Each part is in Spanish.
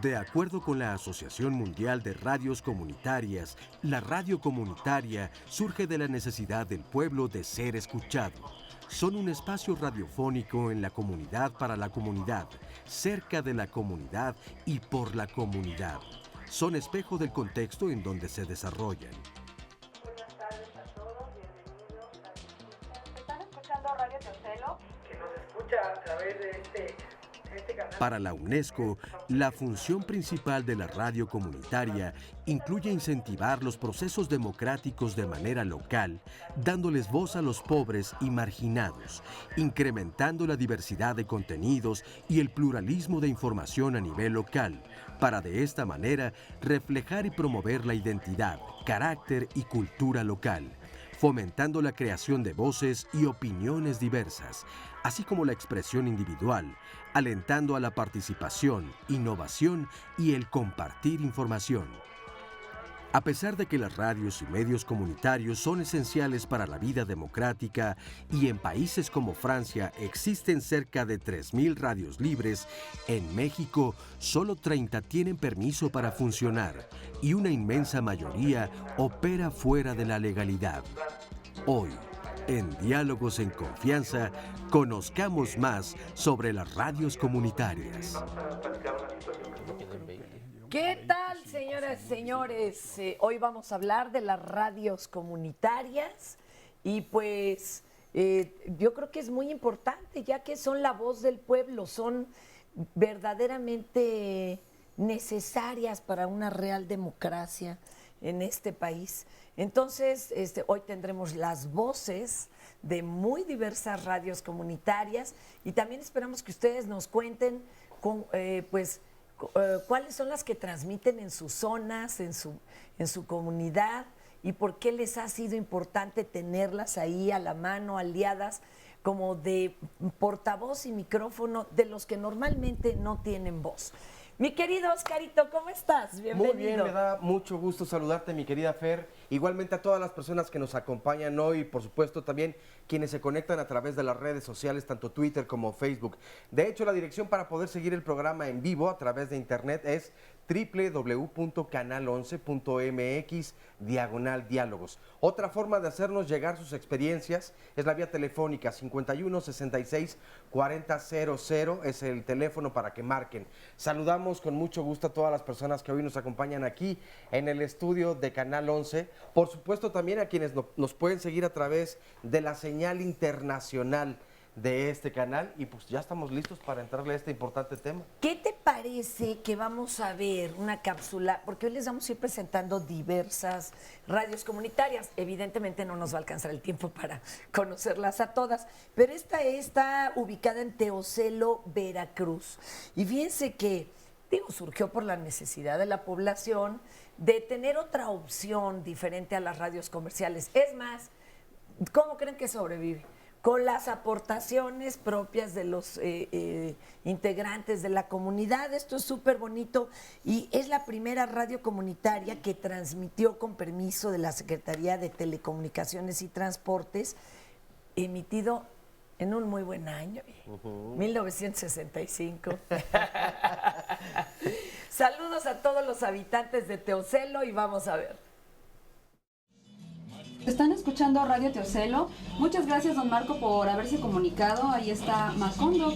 De acuerdo con la Asociación Mundial de Radios Comunitarias, la radio comunitaria surge de la necesidad del pueblo de ser escuchado. Son un espacio radiofónico en la comunidad para la comunidad, cerca de la comunidad y por la comunidad. Son espejo del contexto en donde se desarrollan. Buenas tardes a todos, bienvenidos a ¿Están escuchando Radio Teocelo? Que nos escucha a través de este canal. Para la UNESCO, la función principal de la radio comunitaria incluye incentivar los procesos democráticos de manera local, dándoles voz a los pobres y marginados, incrementando la diversidad de contenidos y el pluralismo de información a nivel local, para de esta manera reflejar y promover la identidad, carácter y cultura local, fomentando la creación de voces y opiniones diversas, así como la expresión individual, alentando a la participación, innovación y el compartir información. A pesar de que las radios y medios comunitarios son esenciales para la vida democrática y en países como Francia existen cerca de 3.000 radios libres, en México solo 30 tienen permiso para funcionar y una inmensa mayoría opera fuera de la legalidad. Hoy, en Diálogos en Confianza, conozcamos más sobre las radios comunitarias. ¿Qué tal, señoras y señores? Hoy vamos a hablar de las radios comunitarias y pues yo creo que es muy importante, ya que son la voz del pueblo, son verdaderamente necesarias para una real democracia en este país. Entonces, hoy tendremos las voces de muy diversas radios comunitarias y también esperamos que ustedes nos cuenten cuáles son las que transmiten en sus zonas, en su comunidad y por qué les ha sido importante tenerlas ahí a la mano, aliadas, como de portavoz y micrófono de los que normalmente no tienen voz. Mi querido Oscarito, ¿cómo estás? Bienvenido. Muy bien, me da mucho gusto saludarte, mi querida Fer. Igualmente a todas las personas que nos acompañan hoy y por supuesto también quienes se conectan a través de las redes sociales, tanto Twitter como Facebook. De hecho, la dirección para poder seguir el programa en vivo a través de internet es www.canal11.mx/diálogos. Otra forma de hacernos llegar sus experiencias es la vía telefónica 51 66 40 00, es el teléfono para que marquen. Saludamos con mucho gusto a todas las personas que hoy nos acompañan aquí en el estudio de Canal 11. Por supuesto también a quienes nos pueden seguir a través de la señal internacional de este canal y pues ya estamos listos para entrarle a este importante tema. ¿Qué te parece que vamos a ver una cápsula? Porque hoy les vamos a ir presentando diversas radios comunitarias. Evidentemente no nos va a alcanzar el tiempo para conocerlas a todas, pero esta está ubicada en Teocelo, Veracruz. Y fíjense que, surgió por la necesidad de la población de tener otra opción diferente a las radios comerciales. Es más, ¿cómo creen que sobrevive? Con las aportaciones propias de los integrantes de la comunidad. Esto es súper bonito y es la primera radio comunitaria que transmitió con permiso de la Secretaría de Telecomunicaciones y Transportes, emitido en un muy buen año, 1965. Saludos a todos los habitantes de Teocelo y vamos a ver. Están escuchando Radio Teocelo. Muchas gracias, don Marco, por haberse comunicado. Ahí está Macondo.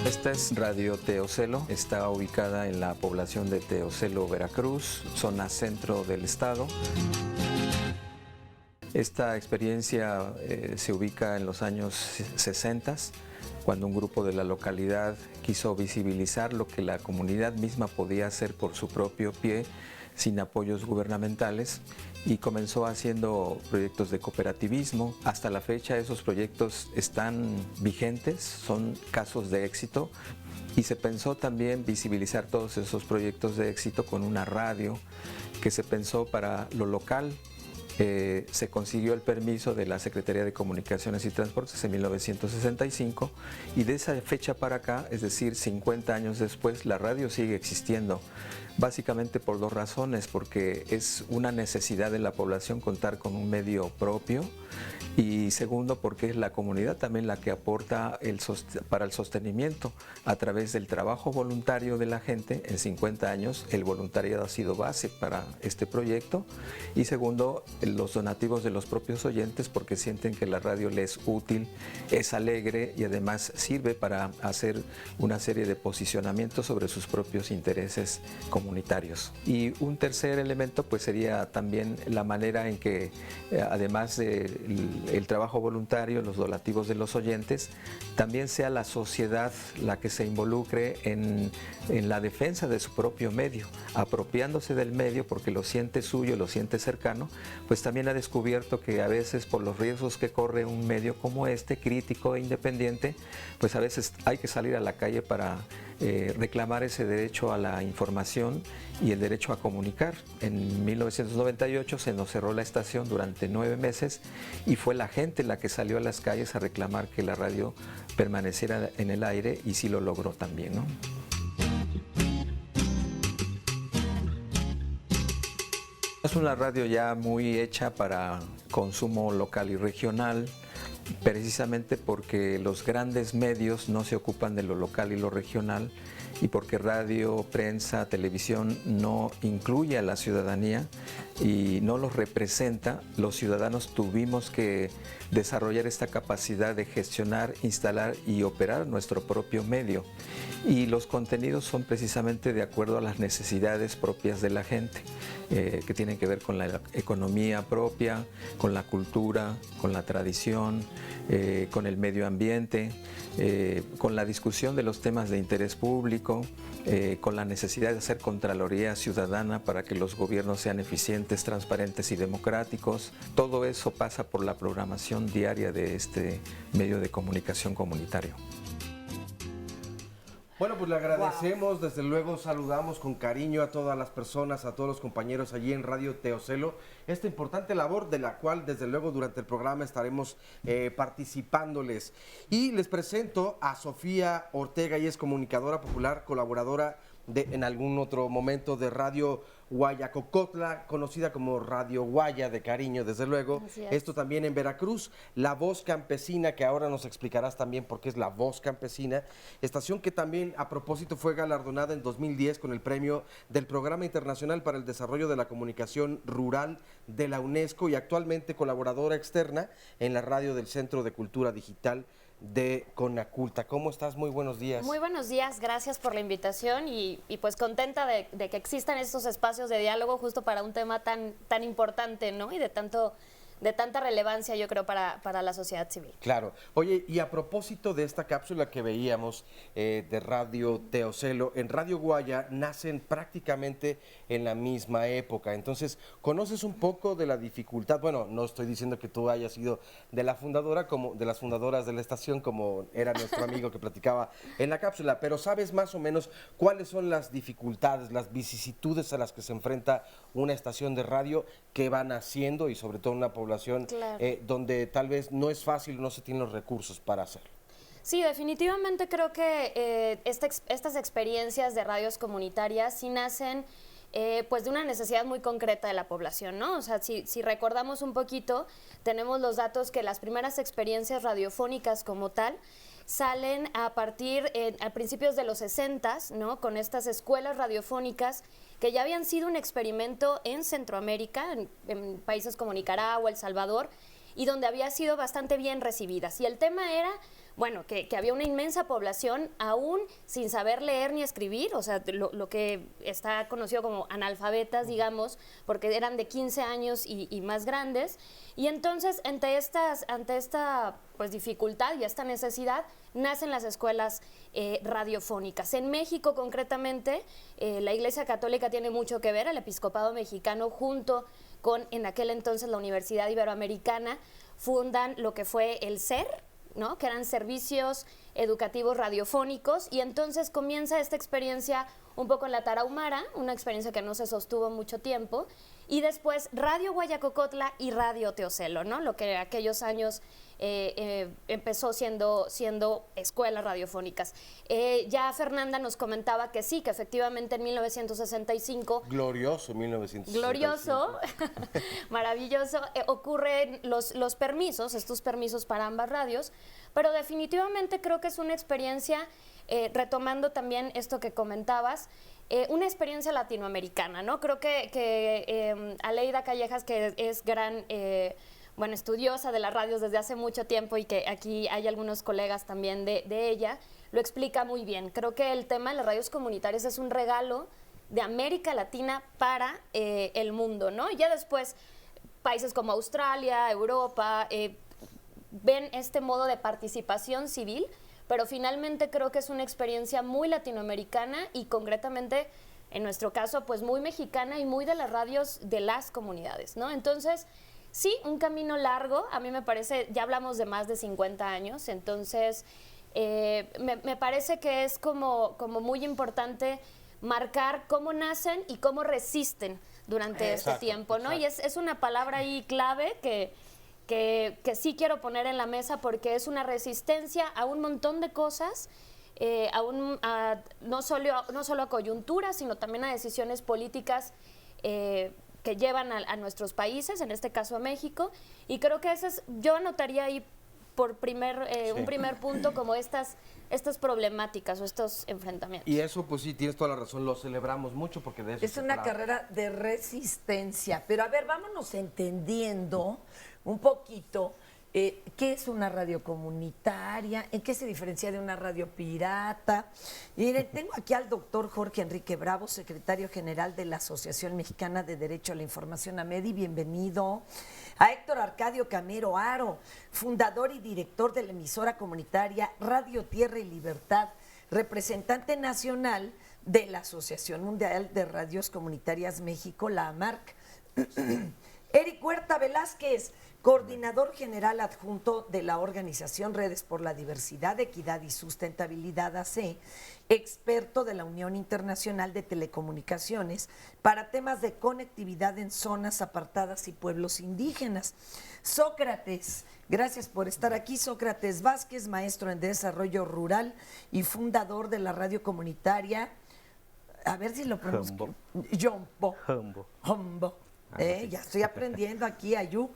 Esta es Radio Teocelo, está ubicada en la población de Teocelo, Veracruz, zona centro del estado. Esta experiencia se ubica en los años 60 cuando un grupo de la localidad quiso visibilizar lo que la comunidad misma podía hacer por su propio pie, sin apoyos gubernamentales, y comenzó haciendo proyectos de cooperativismo. Hasta la fecha esos proyectos están vigentes, son casos de éxito, y se pensó también visibilizar todos esos proyectos de éxito con una radio que se pensó para lo local. Se consiguió el permiso de la Secretaría de Comunicaciones y Transportes en 1965, y de esa fecha para acá, es decir, 50 años después, la radio sigue existiendo. Básicamente por dos razones, porque es una necesidad de la población contar con un medio propio, y segundo, porque es la comunidad también la que aporta para el sostenimiento a través del trabajo voluntario de la gente. En 50 años el voluntariado ha sido base para este proyecto, y segundo, los donativos de los propios oyentes, porque sienten que la radio les es útil, es alegre y además sirve para hacer una serie de posicionamientos sobre sus propios intereses comunitarios. Y un tercer elemento pues sería también la manera en que además del trabajo voluntario, los donativos de los oyentes, también sea la sociedad la que se involucre en la defensa de su propio medio, apropiándose del medio porque lo siente suyo, lo siente cercano. Pues también ha descubierto que a veces por los riesgos que corre un medio como este, crítico e independiente, pues a veces hay que salir a la calle para reclamar ese derecho a la información y el derecho a comunicar. En 1998 se nos cerró la estación durante 9 meses y fue la gente la que salió a las calles a reclamar que la radio permaneciera en el aire, y sí lo logró también, ¿no? Es una radio ya muy hecha para consumo local y regional, precisamente porque los grandes medios no se ocupan de lo local y lo regional, y porque radio, prensa, televisión no incluye a la ciudadanía y no los representa. Los ciudadanos tuvimos que desarrollar esta capacidad de gestionar, instalar y operar nuestro propio medio, y los contenidos son precisamente de acuerdo a las necesidades propias de la gente, que tienen que ver con la economía propia, con la cultura, con la tradición, con el medio ambiente, con la discusión de los temas de interés público, con la necesidad de hacer contraloría ciudadana para que los gobiernos sean eficientes, transparentes y democráticos. Todo eso pasa por la programación diaria de este medio de comunicación comunitario. Bueno, pues le agradecemos, desde luego saludamos con cariño a todas las personas, a todos los compañeros allí en Radio Teocelo, esta importante labor de la cual desde luego durante el programa estaremos participándoles. Y les presento a Sofía Ortega, ella es comunicadora popular, colaboradora en algún otro momento de Radio Guayacocotla, conocida como Radio Guaya de cariño, desde luego. Esto también en Veracruz, La Voz Campesina, que ahora nos explicarás también por qué es La Voz Campesina, estación que también a propósito fue galardonada en 2010 con el premio del Programa Internacional para el Desarrollo de la Comunicación Rural de la UNESCO, y actualmente colaboradora externa en la radio del Centro de Cultura Digital de Conaculta. ¿Cómo estás? Muy buenos días. Muy buenos días, gracias por la invitación y pues contenta de que existan estos espacios de diálogo justo para un tema tan importante, ¿no? Y de tanta relevancia, yo creo, para la sociedad civil. Claro. Oye, y a propósito de esta cápsula que veíamos de Radio Teocelo, en Radio Guaya nacen prácticamente en la misma época. Entonces, ¿conoces un poco de la dificultad? Bueno, no estoy diciendo que tú hayas sido de la fundadora, como de las fundadoras de la estación, como era nuestro amigo que platicaba en la cápsula, pero ¿sabes más o menos cuáles son las dificultades, las vicisitudes a las que se enfrenta una estación de radio que van haciendo, y sobre todo una población claro, donde tal vez no es fácil, no se tienen los recursos para hacerlo? Sí, definitivamente creo que estas experiencias de radios comunitarias sí nacen pues de una necesidad muy concreta de la población, ¿no? O sea, si recordamos un poquito, tenemos los datos que las primeras experiencias radiofónicas como tal salen a principios de los 60s, ¿no? Con estas escuelas radiofónicas que ya habían sido un experimento en Centroamérica, en países como Nicaragua, El Salvador, y donde había sido bastante bien recibidas. Y el tema era bueno, que había una inmensa población aún sin saber leer ni escribir, o sea, lo que está conocido como analfabetas, digamos, porque eran de 15 años y más grandes. Y entonces, ante esta pues, dificultad y esta necesidad, nacen las escuelas radiofónicas. En México, concretamente, la Iglesia Católica tiene mucho que ver, el episcopado mexicano, junto con, en aquel entonces, la Universidad Iberoamericana, fundan lo que fue el SER, ¿no? Que eran servicios educativos radiofónicos, y entonces comienza esta experiencia un poco en la Tarahumara, una experiencia que no se sostuvo mucho tiempo, y después Radio Guayacocotla y Radio Teocelo, ¿no? Lo que aquellos años empezó siendo escuelas radiofónicas. Ya Fernanda nos comentaba que sí, que efectivamente en 1965... Glorioso 1965. Glorioso, maravilloso, ocurren los permisos, estos permisos para ambas radios, pero definitivamente creo que es una experiencia, retomando también esto que comentabas, una experiencia latinoamericana, ¿no? Creo que Aleida Callejas, que es gran... bueno, estudiosa de las radios desde hace mucho tiempo, y que aquí hay algunos colegas también de ella, lo explica muy bien. Creo que el tema de las radios comunitarias es un regalo de América Latina para el mundo, ¿no? Y ya después países como Australia, Europa, ven este modo de participación civil, pero finalmente creo que es una experiencia muy latinoamericana y concretamente, en nuestro caso, pues muy mexicana y muy de las radios de las comunidades, ¿no? Entonces... sí, un camino largo, a mí me parece, ya hablamos de más de 50 años, entonces me parece que es como muy importante marcar cómo nacen y cómo resisten durante este tiempo, ¿no? Exacto. Y es una palabra ahí clave que sí quiero poner en la mesa, porque es una resistencia a un montón de cosas, no solo a coyunturas, sino también a decisiones políticas que llevan a nuestros países, en este caso a México, y creo que yo anotaría ahí por un primer punto como estas problemáticas o estos enfrentamientos. Y eso, pues sí, tienes toda la razón, lo celebramos mucho porque de eso es una carrera de resistencia. Pero a ver, vámonos entendiendo un poquito qué es una radio comunitaria, en qué se diferencia de una radio pirata. Y miren, tengo aquí al doctor Jorge Enrique Bravo, secretario general de la Asociación Mexicana de Derecho a la Información, AMEDI, bienvenido. A Héctor Arcadio Camero Aro, fundador y director de la emisora comunitaria Radio Tierra y Libertad, representante nacional de la Asociación Mundial de Radios Comunitarias México, la AMARC. Eric Huerta Velázquez, coordinador general adjunto de la organización Redes por la Diversidad, Equidad y Sustentabilidad AC, experto de la Unión Internacional de Telecomunicaciones para temas de conectividad en zonas apartadas y pueblos indígenas. Sócrates, gracias por estar aquí. Sócrates Vázquez, maestro en desarrollo rural y fundador de la radio comunitaria, a ver si lo pronuncio. Jombo. Ya estoy aprendiendo aquí, Ayuk.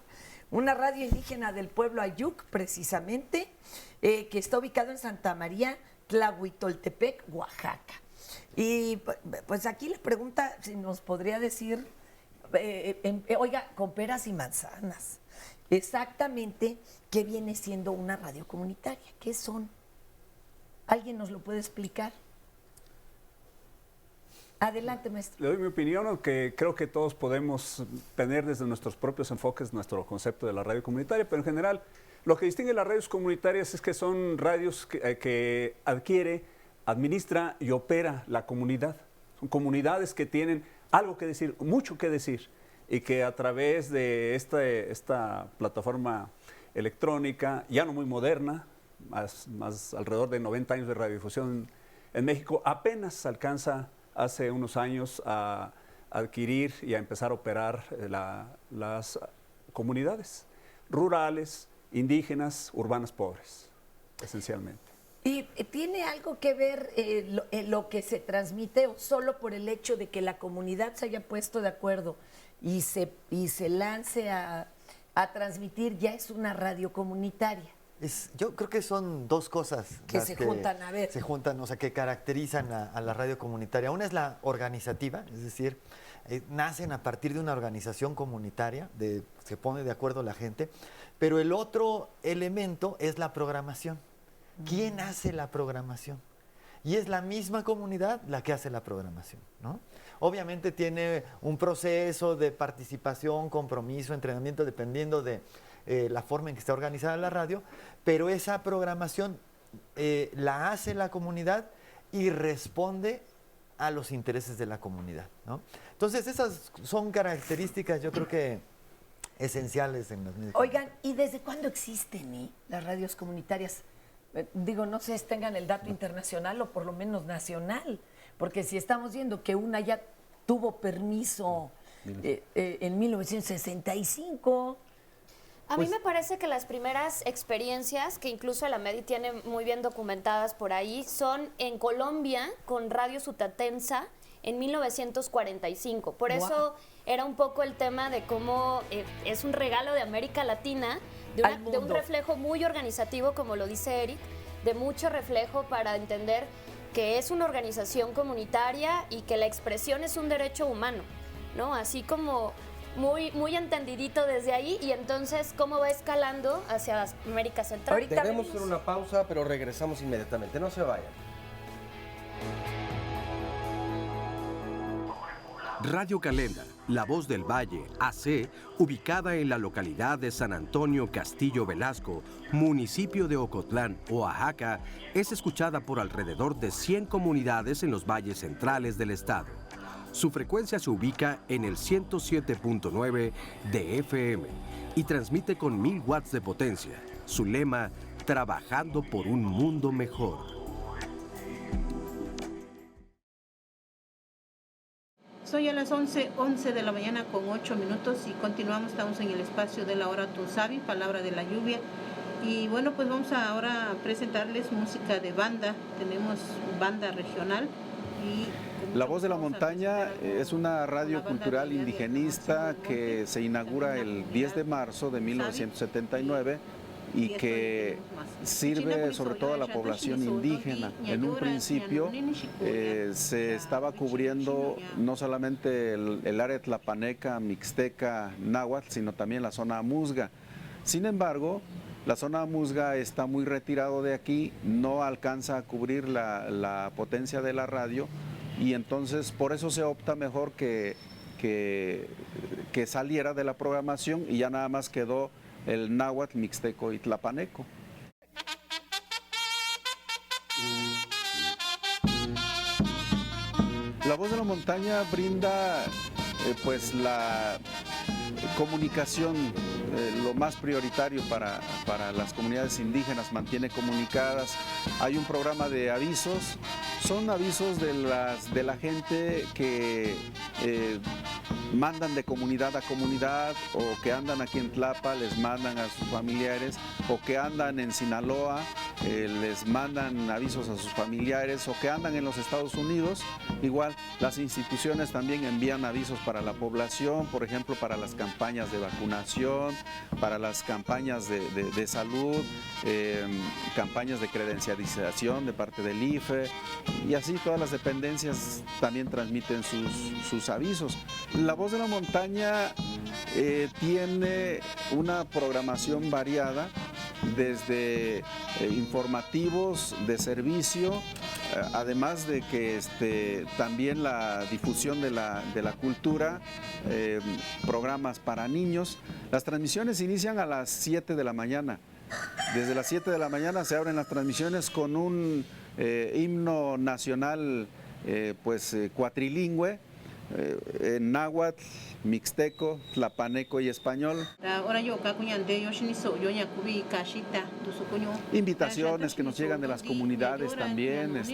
Una radio indígena del pueblo Ayuk, precisamente, que está ubicado en Santa María, Tlahuitoltepec, Oaxaca. Y pues aquí la pregunta, si nos podría decir, oiga, con peras y manzanas, exactamente qué viene siendo una radio comunitaria, qué son. ¿Alguien nos lo puede explicar? Adelante, maestro. Le doy mi opinión, aunque creo que todos podemos tener desde nuestros propios enfoques nuestro concepto de la radio comunitaria, pero en general lo que distingue las radios comunitarias es que son radios que adquiere, administra y opera la comunidad. Son comunidades que tienen algo que decir, mucho que decir, y que a través de esta plataforma electrónica, ya no muy moderna, más alrededor de 90 años de radiodifusión en México, apenas alcanza hace unos años a adquirir y a empezar a operar las comunidades rurales, indígenas, urbanas, pobres, esencialmente. ¿Y tiene algo que ver lo que se transmite, o solo por el hecho de que la comunidad se haya puesto de acuerdo y se lance a transmitir, ya es una radio comunitaria? Yo creo que son dos cosas que se juntan, a ver. Se juntan, o sea, que caracterizan a la radio comunitaria. Una es la organizativa, es decir, nacen a partir de una organización comunitaria, se pone de acuerdo la gente, pero el otro elemento es la programación. ¿quién hace la programación? Y es la misma comunidad la que hace la programación, ¿no? Obviamente tiene un proceso de participación, compromiso, entrenamiento, dependiendo de la forma en que está organizada la radio, pero esa programación la hace la comunidad y responde a los intereses de la comunidad, ¿no? Entonces, esas son características, yo creo que esenciales en los medios. Oigan, ¿y desde cuándo existen las radios comunitarias? Digo, no sé si tengan el dato internacional o por lo menos nacional, porque si estamos viendo que una ya tuvo permiso en 1965... A mí me parece que las primeras experiencias, que incluso la MEDI tiene muy bien documentadas por ahí, son en Colombia con Radio Sutatensa en 1945. Por eso era un poco el tema de cómo es un regalo de América Latina, de un reflejo muy organizativo, como lo dice Eric, de mucho reflejo para entender que es una organización comunitaria y que la expresión es un derecho humano, ¿no? Así como muy entendidito desde ahí, y entonces cómo va escalando hacia América Central. Ahorita debemos hacer una pausa, pero regresamos inmediatamente. No se vayan. Radio Calenda, La Voz del Valle, AC, ubicada en la localidad de San Antonio Castillo Velasco, municipio de Ocotlán, Oaxaca, es escuchada por alrededor de 100 comunidades en los valles centrales del estado. Su frecuencia se ubica en el 107.9 de FM y transmite con 1000 watts de potencia. Su lema, trabajando por un mundo mejor. Soy a las 11 de la mañana con 8 minutos y continuamos, estamos en el espacio de la hora Tunsavi, palabra de la lluvia. Y bueno, pues vamos ahora a presentarles música de banda. Tenemos banda regional y... La Voz de la Montaña es una radio cultural indigenista que se inaugura el 10 de marzo de 1979 y que sirve sobre todo a la población indígena. En un principio se estaba cubriendo no solamente el área tlapaneca, mixteca, náhuatl, sino también la zona amuzga. Sin embargo, la zona amuzga está muy retirado de aquí, no alcanza a cubrir la potencia de la radio, y entonces por eso se opta mejor que saliera de la programación y ya nada más quedó el náhuatl, mixteco y tlapaneco. La Voz de la Montaña brinda pues la comunicación, lo más prioritario para las comunidades indígenas, mantiene comunicadas. Hay un programa de avisos, son avisos de la gente que mandan de comunidad a comunidad, o que andan aquí en Tlapa, les mandan a sus familiares, o que andan en Sinaloa, les mandan avisos a sus familiares, o que andan en los Estados Unidos. Igual las instituciones también envían avisos para la población, por ejemplo para las campañas de vacunación, para las campañas de salud, campañas de credencialización de parte del IFE, y así todas las dependencias también transmiten sus avisos. La Voz de la Montaña tiene una programación variada, desde informativos de servicio, además de que también la difusión de la cultura, programas para niños. Las transmisiones inician a las 7 de la mañana. Desde las 7 de la mañana se abren las transmisiones con un himno nacional cuatrilingüe, en náhuatl, mixteco, tlapaneco y español. Invitaciones que nos llegan de las comunidades también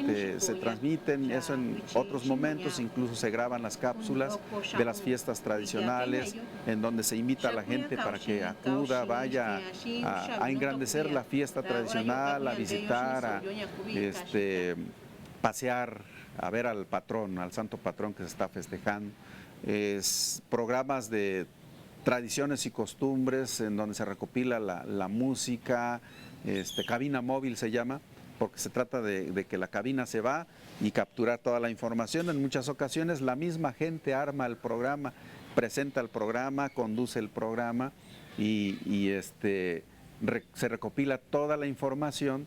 se transmiten, eso en otros momentos, incluso se graban las cápsulas de las fiestas tradicionales, en donde se invita a la gente para que acuda, vaya a engrandecer la fiesta tradicional, a visitar, a pasear, a ver al patrón, al santo patrón que se está festejando. Programas de tradiciones y costumbres en donde se recopila la música, cabina móvil se llama, porque se trata de que la cabina se va y capturar toda la información. En muchas ocasiones la misma gente arma el programa, presenta el programa, conduce el programa y se recopila toda la información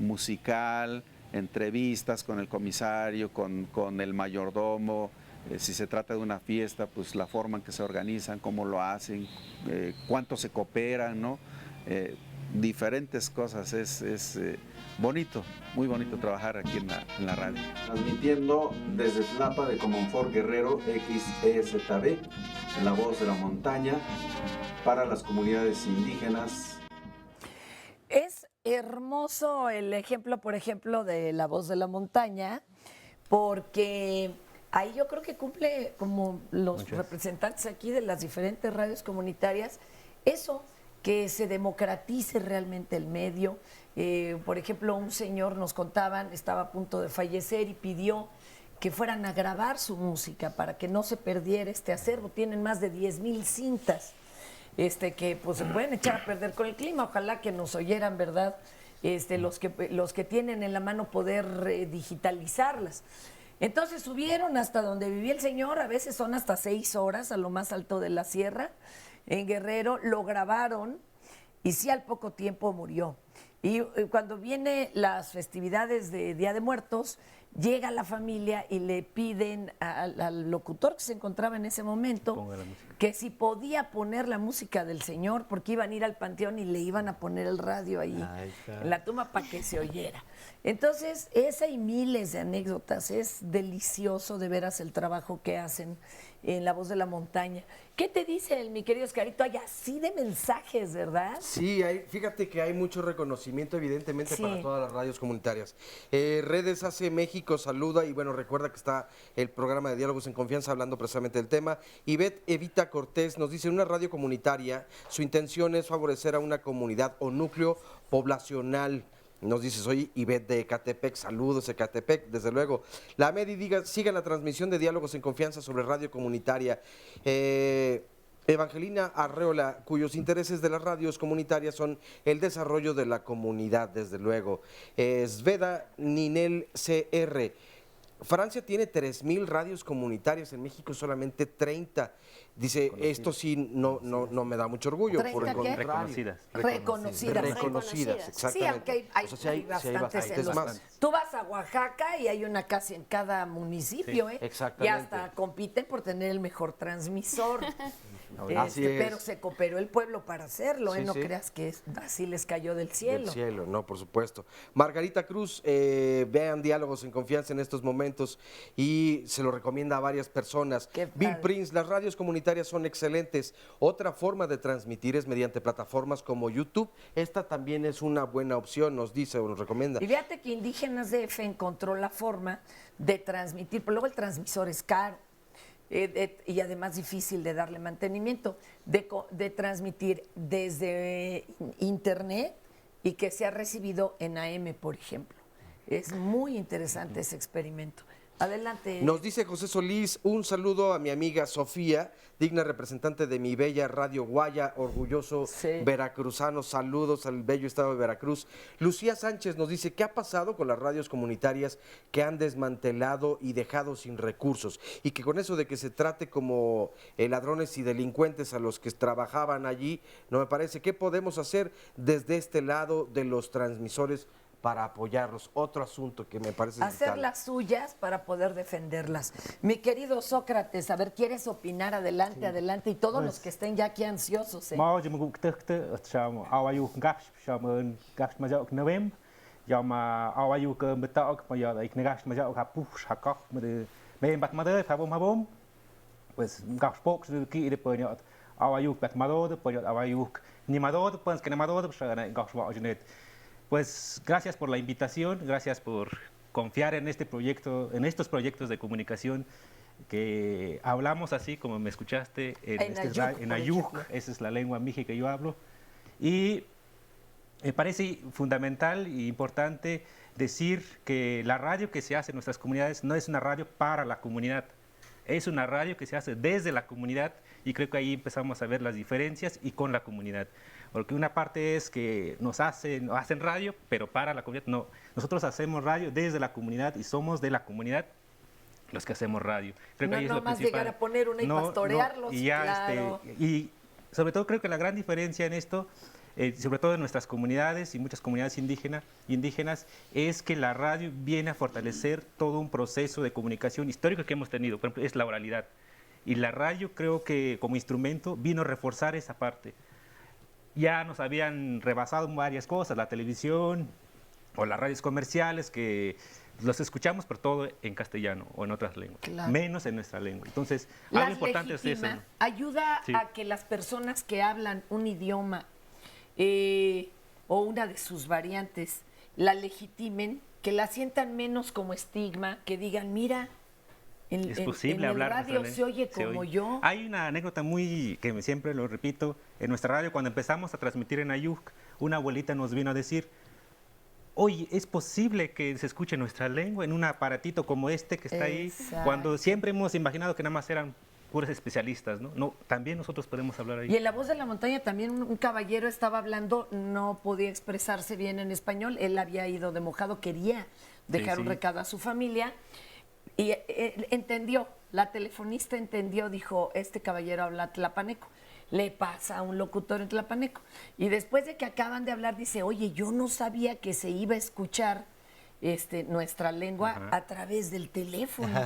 musical, entrevistas con el comisario, con el mayordomo. Si se trata de una fiesta, pues la forma en que se organizan, cómo lo hacen, cuánto se cooperan, ¿no? Diferentes cosas. Es bonito, muy bonito trabajar aquí en la radio. Transmitiendo desde Tlapa de Comonfort Guerrero, XEZB, La Voz de la Montaña, para las comunidades indígenas. Es hermoso el ejemplo, por ejemplo, de La Voz de la Montaña, porque ahí yo creo que cumple como los representantes aquí de las diferentes radios comunitarias, eso, que se democratice realmente el medio. Por ejemplo, un señor, nos contaban, estaba a punto de fallecer y pidió que fueran a grabar su música para que no se perdiera este acervo. Tienen más de 10,000 cintas que pues se pueden echar a perder con el clima. Ojalá que nos oyeran, ¿verdad? Los que tienen en la mano poder digitalizarlas. Entonces subieron hasta donde vivía el señor, a veces son hasta 6 horas a lo más alto de la sierra, en Guerrero, lo grabaron y sí al poco tiempo murió. Y cuando vienen las festividades de Día de Muertos, llega la familia y le piden al locutor que se encontraba en ese momento que si podía poner la música del señor, porque iban a ir al panteón y le iban a poner el radio ahí en la tumba para que se oyera. Entonces, esa y miles de anécdotas, es delicioso de veras el trabajo que hacen en La Voz de la Montaña. ¿Qué te dicen, mi querido Oscarito? Hay así de mensajes, ¿verdad? Sí, fíjate que hay mucho reconocimiento, evidentemente, para todas las radios comunitarias. Redes AC México saluda y, bueno, recuerda que está el programa de Diálogos en Confianza hablando precisamente del tema. Ivette Evita Cortés nos dice, una radio comunitaria, su intención es favorecer a una comunidad o núcleo poblacional. Nos dice, soy Ivette de Ecatepec, saludos Ecatepec, desde luego. La Medi siga la transmisión de Diálogos en Confianza sobre radio comunitaria. Evangelina Arreola, cuyos intereses de las radios comunitarias son el desarrollo de la comunidad, desde luego. Sveda Ninel CR. Francia tiene 3,000 radios comunitarias, en México solamente 30. Dice, esto sí no me da mucho orgullo. Por el Reconocidas, exactamente. Sí, aunque hay bastantes. Tú vas a Oaxaca y hay una casi en cada municipio, Exactamente. Y hasta compiten por tener el mejor transmisor. Pero se cooperó el pueblo para hacerlo, no creas que así les cayó del cielo. Del cielo, no, por supuesto. Margarita Cruz, vean Diálogos en Confianza en estos momentos y se lo recomienda a varias personas. Bill Prince, las radios comunitarias son excelentes. Otra forma de transmitir es mediante plataformas como YouTube. Esta también es una buena opción, nos dice o nos recomienda. Y fíjate que Indígenas DF encontró la forma de transmitir, pero luego el transmisor es caro. Y además difícil de darle mantenimiento, de transmitir desde internet y que sea recibido en AM, por ejemplo. Es muy interesante ese experimento. Adelante. Nos dice José Solís, un saludo a mi amiga Sofía, digna representante de mi bella Radio Guaya, orgulloso veracruzano, saludos al bello estado de Veracruz. Lucía Sánchez nos dice, ¿qué ha pasado con las radios comunitarias que han desmantelado y dejado sin recursos? Y que con eso de que se trate como ladrones y delincuentes a los que trabajaban allí, no me parece. ¿Qué podemos hacer desde este lado de los transmisores para apoyarlos? Otro asunto que me parece hacer vital. Las suyas para poder defenderlas. Mi querido Sócrates, a ver, ¿quieres opinar? Adelante, adelante, y todos los que estén ya aquí ansiosos. Pues gracias por la invitación, gracias por confiar en este proyecto, en estos proyectos de comunicación que hablamos así como me escuchaste en Ayuk, esa es la lengua mije que yo hablo. Y me parece fundamental e importante decir que la radio que se hace en nuestras comunidades no es una radio para la comunidad, es una radio que se hace desde la comunidad y creo que ahí empezamos a ver las diferencias y con la comunidad. Porque una parte es que nos hacen radio, pero para la comunidad no. Nosotros hacemos radio desde la comunidad y somos de la comunidad los que hacemos radio. Creo que ahí es lo principal. Llegar a poner una y pastorearlos, y sobre todo creo que la gran diferencia en esto sobre todo en nuestras comunidades y muchas comunidades indígenas, es que la radio viene a fortalecer todo un proceso de comunicación histórico que hemos tenido, por ejemplo, es la oralidad. Y la radio creo que como instrumento vino a reforzar esa parte. Ya nos habían rebasado varias cosas, la televisión o las radios comerciales, que los escuchamos, pero todo en castellano o en otras lenguas, menos en nuestra lengua. Entonces, algo importante es eso, ¿no? Ayuda a que las personas que hablan un idioma o una de sus variantes la legitimen, que la sientan menos como estigma, que digan, mira, es posible en hablar el radio se oye como yo. Hay una anécdota que siempre lo repito, en nuestra radio cuando empezamos a transmitir en Ayuk, una abuelita nos vino a decir, oye, ¿es posible que se escuche nuestra lengua en un aparatito como este que está ahí? Cuando siempre hemos imaginado que nada más eran puros especialistas, ¿no? No, también nosotros podemos hablar ahí. Y en La Voz de la Montaña también un caballero estaba hablando, no podía expresarse bien en español, él había ido de mojado, quería dejar un recado a su familia y entendió, la telefonista entendió, dijo, este caballero habla tlapaneco. Le pasa a un locutor en tlapaneco. Y después de que acaban de hablar, dice, oye, yo no sabía que se iba a escuchar nuestra lengua a través del teléfono.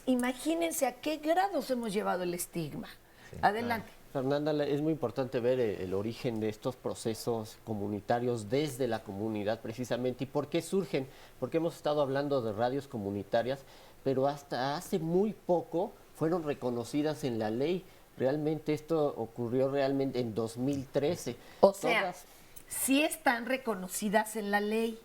Imagínense a qué grados hemos llevado el estigma. Adelante. Fernanda, es muy importante ver el origen de estos procesos comunitarios desde la comunidad precisamente y por qué surgen, porque hemos estado hablando de radios comunitarias, pero hasta hace muy poco fueron reconocidas en la ley. Realmente esto ocurrió realmente en 2013. O sea, sí están reconocidas en la ley,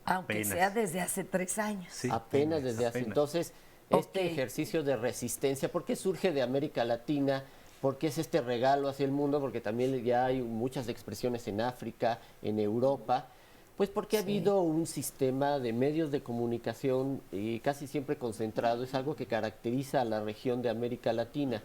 aunque sea desde hace 3 años. Sí, apenas desde hace. Entonces, este ejercicio de resistencia, ¿por qué surge de América Latina? ¿Por qué es este regalo hacia el mundo? Porque también ya hay muchas expresiones en África, en Europa. Pues porque ha habido un sistema de medios de comunicación casi siempre concentrado. Es algo que caracteriza a la región de América Latina.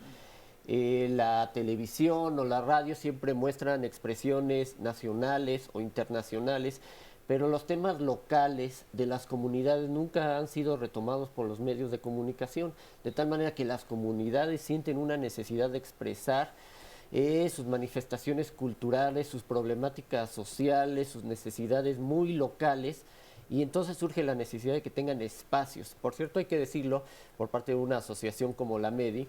La televisión o la radio siempre muestran expresiones nacionales o internacionales, pero los temas locales de las comunidades nunca han sido retomados por los medios de comunicación, de tal manera que las comunidades sienten una necesidad de expresar sus manifestaciones culturales, sus problemáticas sociales, sus necesidades muy locales, y entonces surge la necesidad de que tengan espacios. Por cierto, hay que decirlo, por parte de una asociación como la MEDI,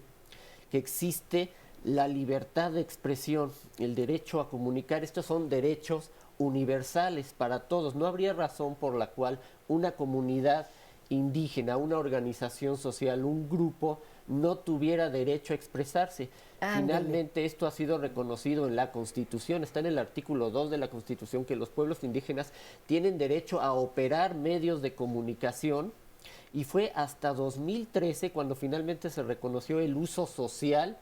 que existe la libertad de expresión, el derecho a comunicar. Estos son derechos universales para todos. No habría razón por la cual una comunidad indígena, una organización social, un grupo, no tuviera derecho a expresarse. Finalmente esto ha sido reconocido en la Constitución, está en el artículo 2 de la Constitución, que los pueblos indígenas tienen derecho a operar medios de comunicación, y fue hasta 2013 cuando finalmente se reconoció el uso social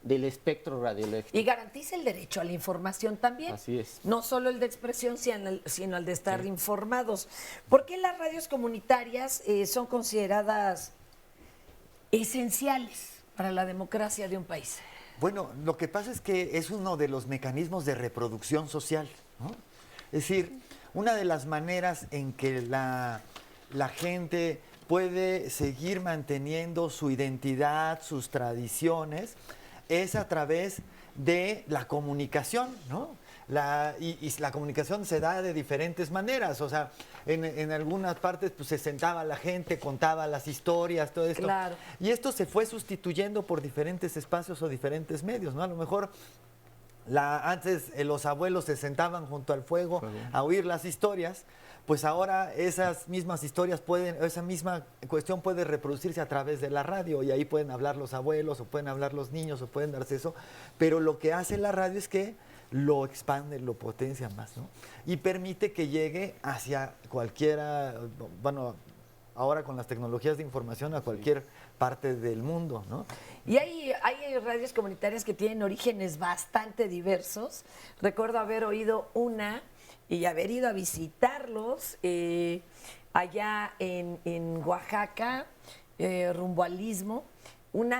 del espectro radioeléctrico. Y garantiza el derecho a la información también. Así es. No solo el de expresión, sino el de estar informados. ¿Por qué las radios comunitarias son consideradas esenciales para la democracia de un país? Bueno, lo que pasa es que es uno de los mecanismos de reproducción social, ¿no? Es decir, una de las maneras en que la gente puede seguir manteniendo su identidad, sus tradiciones, es a través de la comunicación, ¿no? Y la comunicación se da de diferentes maneras, o sea, en algunas partes pues, se sentaba la gente, contaba las historias, todo esto. Claro. Y esto se fue sustituyendo por diferentes espacios o diferentes medios, ¿no? A lo mejor antes los abuelos se sentaban junto al fuego a oír las historias, pues ahora esas mismas historias esa misma cuestión puede reproducirse a través de la radio y ahí pueden hablar los abuelos o pueden hablar los niños o pueden darse eso, pero lo que hace la radio es que lo expande, lo potencia más, ¿no? Y permite que llegue hacia cualquiera, bueno, ahora con las tecnologías de información a cualquier parte del mundo, ¿no? Y hay radios comunitarias que tienen orígenes bastante diversos. Recuerdo haber oído una y haber ido a visitarlos allá en Oaxaca, rumbo al Istmo,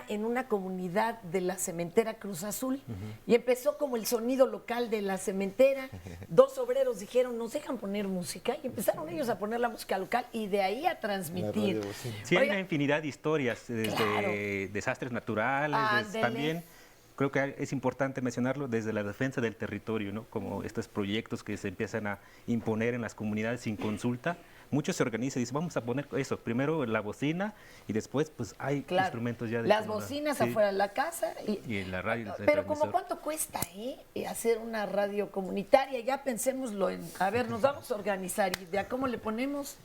en una comunidad de la cementera Cruz Azul. Y empezó como el sonido local de la cementera. 2 obreros dijeron, nos dejan poner música, y empezaron ellos a poner la música local y de ahí a transmitir. Sí, hay una infinidad de historias, desde desastres naturales, también creo que es importante mencionarlo desde la defensa del territorio, ¿no? Como estos proyectos que se empiezan a imponer en las comunidades sin consulta. Muchos se organizan y dicen, vamos a poner eso, primero la bocina y después pues hay instrumentos ya de... Las bocinas afuera de la casa. Y en la radio. Pero como ¿cuánto cuesta hacer una radio comunitaria? Ya pensémoslo en, a ver, nos vamos a organizar y de a cómo le ponemos.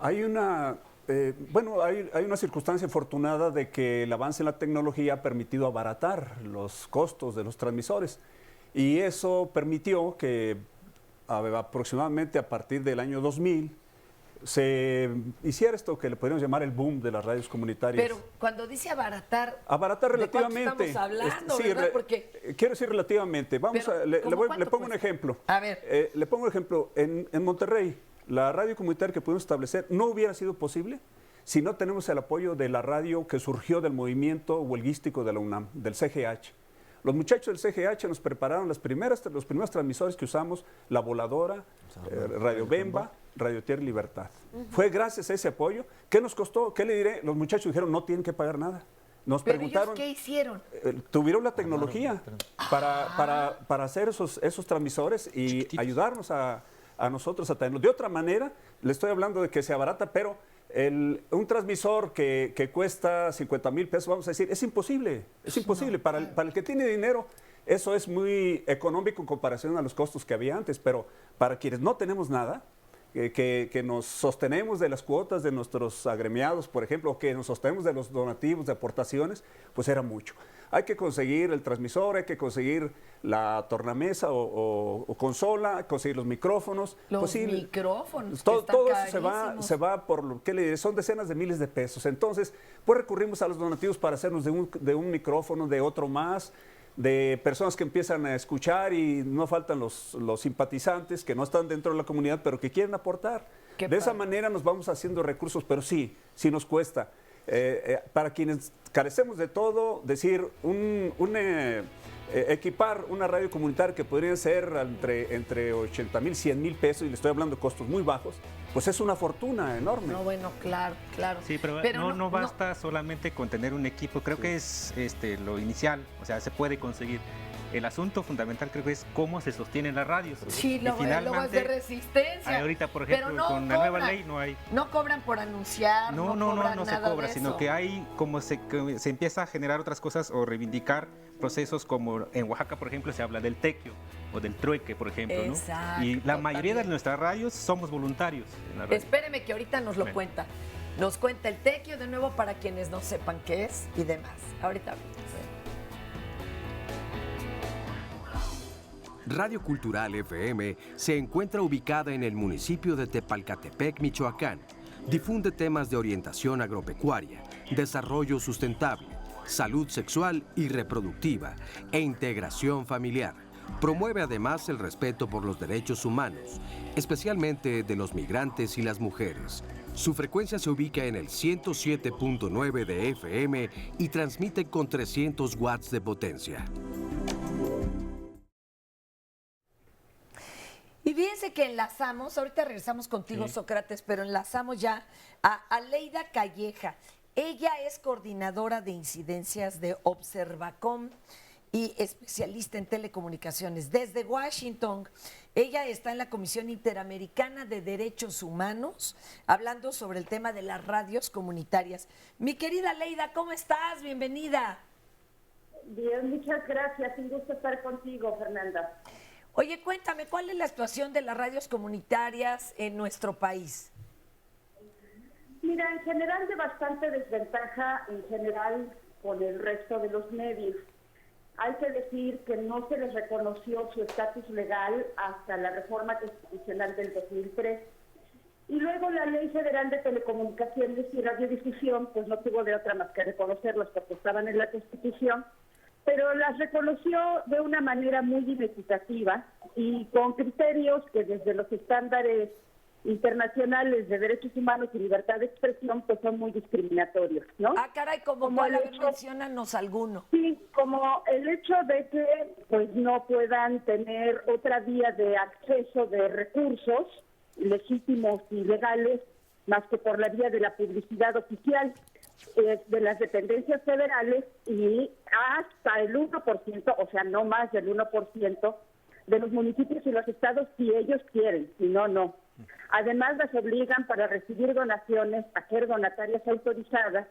Hay una... hay una circunstancia afortunada de que el avance en la tecnología ha permitido abaratar los costos de los transmisores y eso permitió que aproximadamente a partir del año 2000 se hiciera esto que le podríamos llamar el boom de las radios comunitarias. Pero cuando dice abaratar relativamente. ¿de cuánto estamos hablando, verdad? Porque... Quiero decir relativamente. Le pongo un ejemplo. A ver. Le pongo un ejemplo. En Monterrey, la radio comunitaria que pudimos establecer no hubiera sido posible si no tenemos el apoyo de la radio que surgió del movimiento huelguístico de la UNAM, del CGH. Los muchachos del CGH nos prepararon los primeros transmisores que usamos, La Voladora, Radio Bemba, Radio Tierra y Libertad. Fue gracias a ese apoyo. ¿Qué nos costó? ¿Qué le diré? Los muchachos dijeron, no tienen que pagar nada. Nos preguntaron. ¿Ellos qué hicieron? Tuvieron la tecnología para hacer esos transmisores y ayudarnos a nosotros a tenerlos. De otra manera, le estoy hablando de que se abarata, pero un transmisor que cuesta 50,000 pesos, vamos a decir, es imposible. Es imposible. Para el que tiene dinero, eso es muy económico en comparación a los costos que había antes, pero para quienes no tenemos nada, que nos sostenemos de las cuotas de nuestros agremiados, por ejemplo, o que nos sostenemos de los donativos, de aportaciones, pues era mucho. Hay que conseguir el transmisor, hay que conseguir la tornamesa o consola, conseguir los micrófonos. Los micrófonos, todo eso se va por, ¿qué le diré? Son decenas de miles de pesos. Entonces, pues recurrimos a los donativos para hacernos de un micrófono, de otro más, de personas que empiezan a escuchar y no faltan los simpatizantes que no están dentro de la comunidad, pero que quieren aportar. De esa manera nos vamos haciendo recursos, pero sí nos cuesta. Para quienes carecemos de todo, decir, equipar una radio comunitaria que podría ser entre 80,000, 100,000 pesos, y le estoy hablando de costos muy bajos, pues es una fortuna enorme. No, bueno, claro. Sí, pero no basta solamente con tener un equipo, creo que es lo inicial, o sea, se puede conseguir. El asunto fundamental creo que es cómo se sostienen las radios. Sí, luego es de resistencia. Ahorita, por ejemplo, con la nueva ley no hay... No cobran por anunciar, no se cobra, sino que hay como se empieza a generar otras cosas o reivindicar procesos como en Oaxaca, por ejemplo, se habla del tequio o del trueque, por ejemplo, exacto, ¿no? Y la mayoría de nuestras radios somos voluntarios en la radio. Espéreme que ahorita nos lo cuenta. Nos cuenta el tequio de nuevo para quienes no sepan qué es y demás. Ahorita. Radio Cultural FM se encuentra ubicada en el municipio de Tepalcatepec, Michoacán. Difunde temas de orientación agropecuaria, desarrollo sustentable, salud sexual y reproductiva e integración familiar. Promueve además el respeto por los derechos humanos, especialmente de los migrantes y las mujeres. Su frecuencia se ubica en el 107.9 de FM y transmite con 300 watts de potencia. Y fíjense que enlazamos, ahorita regresamos contigo, Sócrates, pero enlazamos ya a Aleida Calleja. Ella es coordinadora de incidencias de Observacom y especialista en telecomunicaciones desde Washington. Ella está en la Comisión Interamericana de Derechos Humanos, hablando sobre el tema de las radios comunitarias. Mi querida Aleida, ¿cómo estás? Bienvenida. Bien, muchas gracias. Un gusto estar contigo, Fernanda. Oye, cuéntame, ¿cuál es la situación de las radios comunitarias en nuestro país? Mira, en general de bastante desventaja, en general con el resto de los medios. Hay que decir que no se les reconoció su estatus legal hasta la reforma constitucional del 2003. Y luego la Ley Federal de Telecomunicaciones y Radiodifusión, pues no tuvo de otra más que reconocerlas porque estaban en la Constitución, pero las reconoció de una manera muy inequitativa y con criterios que desde los estándares internacionales de derechos humanos y libertad de expresión pues son muy discriminatorios, ¿no? Ah, caray, como menciónanos alguno. Sí, como el hecho de que pues no puedan tener otra vía de acceso de recursos legítimos y legales más que por la vía de la publicidad oficial. de las dependencias federales y hasta el 1%, o sea, no más del 1% de los municipios y los estados si ellos quieren, si no, no. Además, las obligan para recibir donaciones a ser donatarias autorizadas.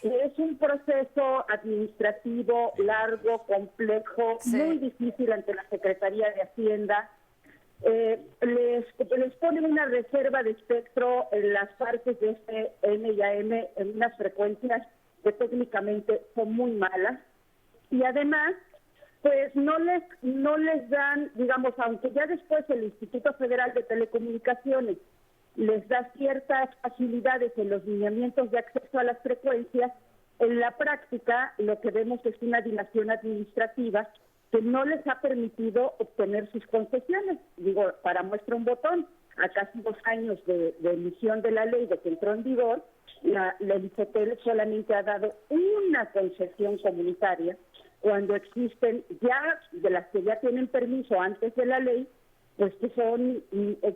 Es un proceso administrativo largo, complejo, muy difícil ante la Secretaría de Hacienda. Les ponen una reserva de espectro en las partes de FM y AM en unas frecuencias que técnicamente son muy malas. Y además, pues no les dan, digamos, aunque ya después el Instituto Federal de Telecomunicaciones les da ciertas facilidades en los lineamientos de acceso a las frecuencias, en la práctica lo que vemos es una dilación administrativa que no les ha permitido obtener sus concesiones. Digo, para muestra un botón, a casi 2 años de emisión de la ley de que entró en vigor, la IFETEL solamente ha dado una concesión comunitaria, cuando existen ya, de las que ya tienen permiso antes de la ley, pues que son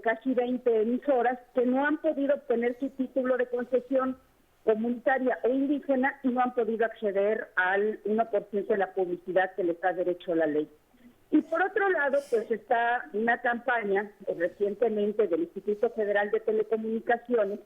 casi 20 emisoras que no han podido obtener su título de concesión comunitaria o indígena y no han podido acceder al 1% de la publicidad que les da derecho a la ley. Y por otro lado, pues está una campaña recientemente del Instituto Federal de Telecomunicaciones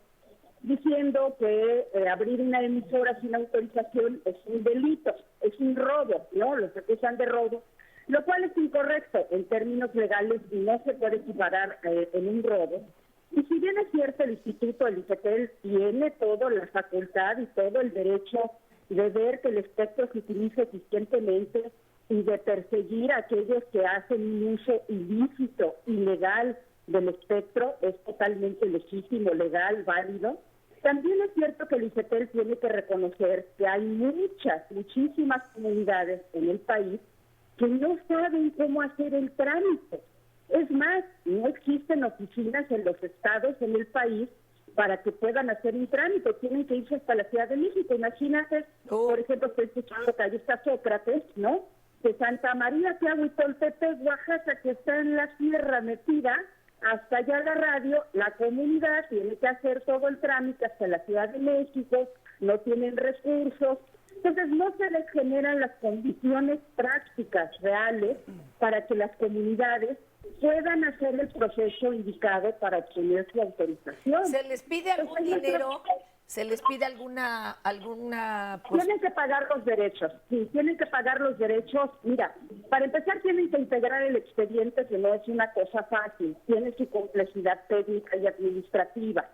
diciendo que abrir una emisora sin autorización es un delito, es un robo, ¿no? Los acusan de robo, lo cual es incorrecto en términos legales y no se puede equiparar en un robo. Y si bien es cierto, el Instituto, el IFETEL, tiene toda la facultad y todo el derecho de ver que el espectro se utilice eficientemente y de perseguir a aquellos que hacen un uso ilícito, ilegal del espectro, es totalmente legítimo, legal, válido. También es cierto que el IFETEL tiene que reconocer que hay muchísimas comunidades en el país que no saben cómo hacer el trámite. Es más, no existen oficinas en los estados, en el país, para que puedan hacer un trámite. Tienen que irse hasta la Ciudad de México. Imagínate, por ejemplo, estoy escuchando que ahí está Sócrates, ¿no? De Santa María, Tlahuitoltepec, Oaxaca, que está en la sierra metida, hasta allá la radio, la comunidad tiene que hacer todo el trámite hasta la Ciudad de México, no tienen recursos. Entonces no se les generan las condiciones prácticas reales para que las comunidades puedan hacer el proceso indicado para obtener su autorización. ¿Se les pide algún dinero? ¿Se les pide alguna Tienen que pagar los derechos, sí, tienen que pagar los derechos. Mira, para empezar tienen que integrar el expediente, que no es una cosa fácil, tiene su complejidad técnica y administrativa.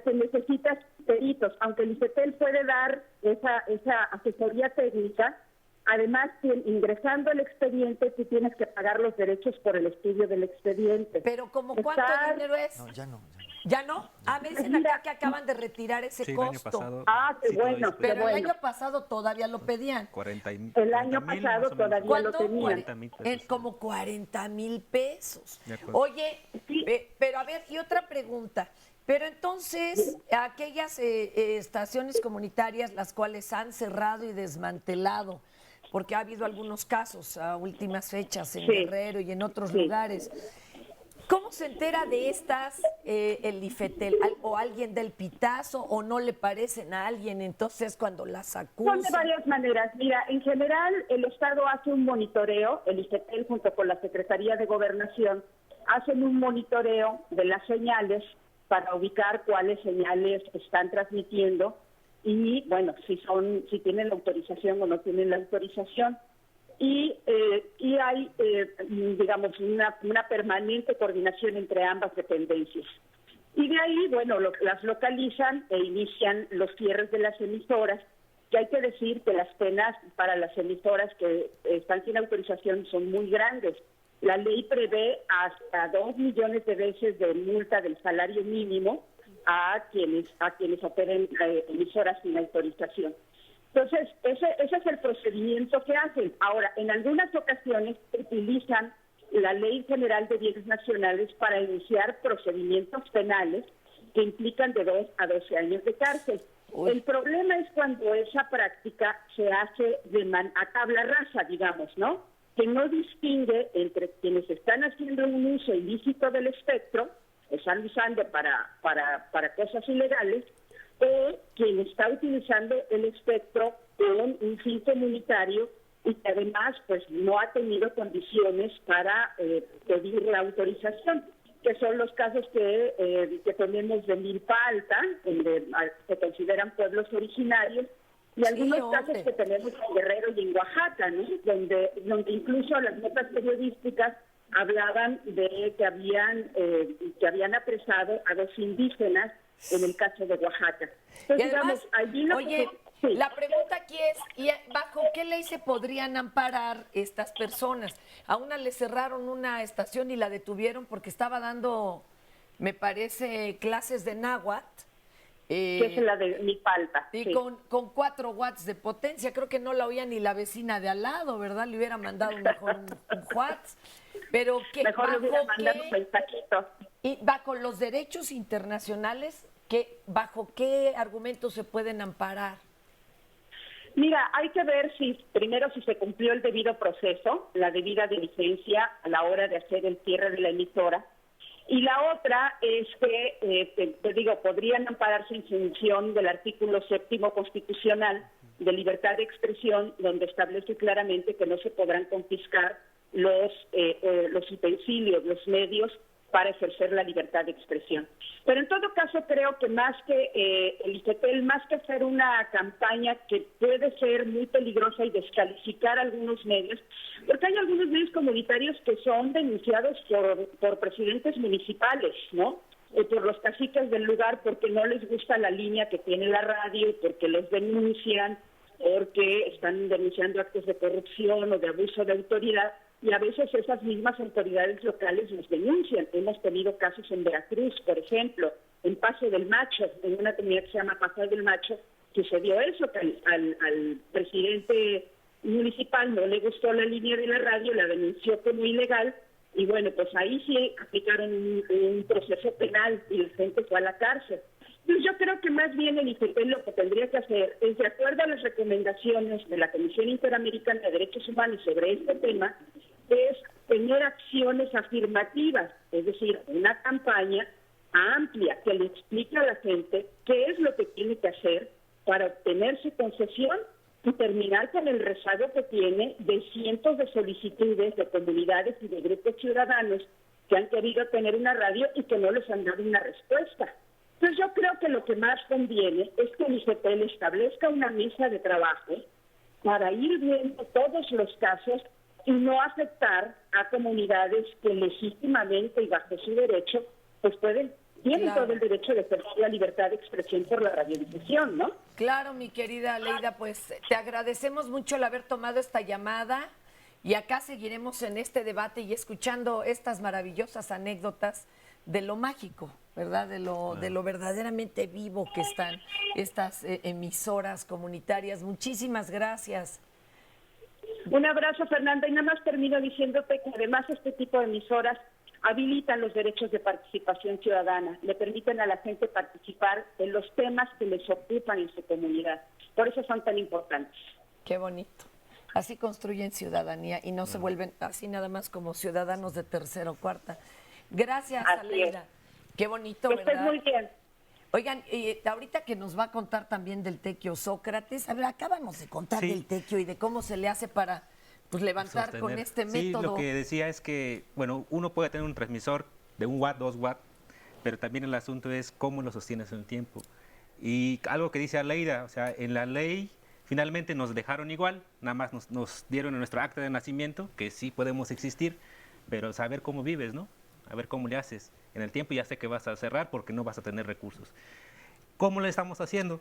Se necesitan peritos, aunque el IFETEL puede dar esa asesoría técnica. Además, ingresando el expediente, tú tienes que pagar los derechos por el estudio del expediente. ¿Pero como cuánto dinero es? No, ya no. ¿Ya no? Me dicen acá que acaban de retirar ese costo. El año pasado, qué bueno. Pero el año pasado todavía lo pedían. El año pasado todavía lo tenían. Como 40,000 pesos. Oye, pero a ver, y otra pregunta. Pero entonces, aquellas estaciones comunitarias las cuales han cerrado y desmantelado, porque ha habido algunos casos a últimas fechas en Guerrero y en otros lugares, ¿cómo se entera de estas el IFETEL? ¿O alguien del pitazo o no le parecen a alguien? Entonces, cuando las acusan... Son de varias maneras. Mira, en general, el Estado hace un monitoreo, el IFETEL junto con la Secretaría de Gobernación, hacen un monitoreo de las señales para ubicar cuáles señales están transmitiendo y, bueno, si tienen la autorización o no tienen la autorización. Y hay, digamos, una permanente coordinación entre ambas dependencias. Y de ahí, bueno, las localizan e inician los cierres de las emisoras, que hay que decir que las penas para las emisoras que están sin autorización son muy grandes. La ley prevé hasta 2 millones de veces de multa del salario mínimo a quienes operen emisoras sin autorización. Entonces, ese es el procedimiento que hacen. Ahora, en algunas ocasiones utilizan la Ley General de Bienes Nacionales para iniciar procedimientos penales que implican de 2 a 12 años de cárcel. El problema es cuando esa práctica se hace a tabla rasa, digamos, ¿no? Que no distingue entre quienes están haciendo un uso ilícito del espectro, están usando para cosas ilegales, o quien está utilizando el espectro con un fin comunitario y que además pues no ha tenido condiciones para pedir la autorización, que son los casos que tenemos de Milpa Alta, donde se consideran pueblos originarios, y algunos casos que tenemos en Guerrero y en Oaxaca, ¿no? donde incluso las notas periodísticas hablaban de que habían apresado a 2 indígenas en el caso de Oaxaca. Entonces, además, digamos, la pregunta aquí es, ¿y bajo qué ley se podrían amparar estas personas? A una le cerraron una estación y la detuvieron porque estaba dando, me parece, clases de náhuatl. Que es la de Milpa Alta. Y sí. con 4 watts de potencia, creo que no la oía ni la vecina de al lado, ¿verdad? Le hubiera mandado mejor un watts. Pero mejor le hubiera mandado un mensajito. Y bajo los derechos internacionales, ¿bajo qué argumentos se pueden amparar? Mira, hay que ver primero si se cumplió el debido proceso, la debida diligencia a la hora de hacer el cierre de la emisora. Y la otra es que, te digo, podrían ampararse en función del artículo 7º constitucional de libertad de expresión, donde establece claramente que no se podrán confiscar los utensilios, los medios para ejercer la libertad de expresión. Pero en todo caso creo que más que el IFETEL, más que hacer una campaña que puede ser muy peligrosa y descalificar algunos medios, porque hay algunos medios comunitarios que son denunciados por presidentes municipales, ¿no? Por los caciques del lugar porque no les gusta la línea que tiene la radio, porque los denuncian, porque están denunciando actos de corrupción o de abuso de autoridad. Y a veces esas mismas autoridades locales los denuncian. Hemos tenido casos en Veracruz, por ejemplo, en Paso del Macho, en una comunidad que se llama Paso del Macho, sucedió eso, que al presidente municipal no le gustó la línea de la radio, la denunció como ilegal, y bueno, pues ahí sí aplicaron un proceso penal y la gente fue a la cárcel. Pues yo creo que más bien el IFETEL lo que tendría que hacer es, de acuerdo a las recomendaciones de la Comisión Interamericana de Derechos Humanos sobre este tema, es tener acciones afirmativas, es decir, una campaña amplia que le explique a la gente qué es lo que tiene que hacer para obtener su concesión y terminar con el rezago que tiene de cientos de solicitudes de comunidades y de grupos ciudadanos que han querido tener una radio y que no les han dado una respuesta. Entonces yo creo que lo que más conviene es que el IFETEL establezca una mesa de trabajo para ir viendo todos los casos y no afectar a comunidades que legítimamente y bajo su derecho pues tienen todo el derecho de ejercer la libertad de expresión por la radiodifusión, ¿no? Claro, mi querida Leida, pues te agradecemos mucho el haber tomado esta llamada y acá seguiremos en este debate y escuchando estas maravillosas anécdotas de lo mágico, ¿verdad? De lo verdaderamente vivo que están estas emisoras comunitarias. Muchísimas gracias. Un abrazo, Fernanda, y nada más termino diciéndote que además este tipo de emisoras habilitan los derechos de participación ciudadana, le permiten a la gente participar en los temas que les ocupan en su comunidad. Por eso son tan importantes. Qué bonito. Así construyen ciudadanía y no se vuelven así nada más como ciudadanos de tercera o cuarta. Gracias, Aleida. Qué bonito, que ¿verdad? estés muy bien. Oigan, ahorita que nos va a contar también del tequio Sócrates, a ver, acabamos de contar del tequio y de cómo se le hace para levantar sostener con este método. Sí, lo que decía es que, bueno, uno puede tener un transmisor de 1 watt, 2 watts, pero también el asunto es cómo lo sostienes en el tiempo. Y algo que dice Aleida, o sea, en la ley finalmente nos dejaron igual, nada más nos dieron en nuestro acta de nacimiento que sí podemos existir, pero saber cómo vives, ¿no? A ver cómo le haces. En el tiempo ya sé que vas a cerrar porque no vas a tener recursos. ¿Cómo lo estamos haciendo?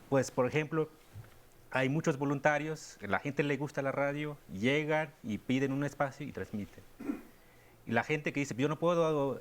Pues, por ejemplo, hay muchos voluntarios, la gente le gusta la radio, llegan y piden un espacio y transmiten. Y la gente que dice, yo no puedo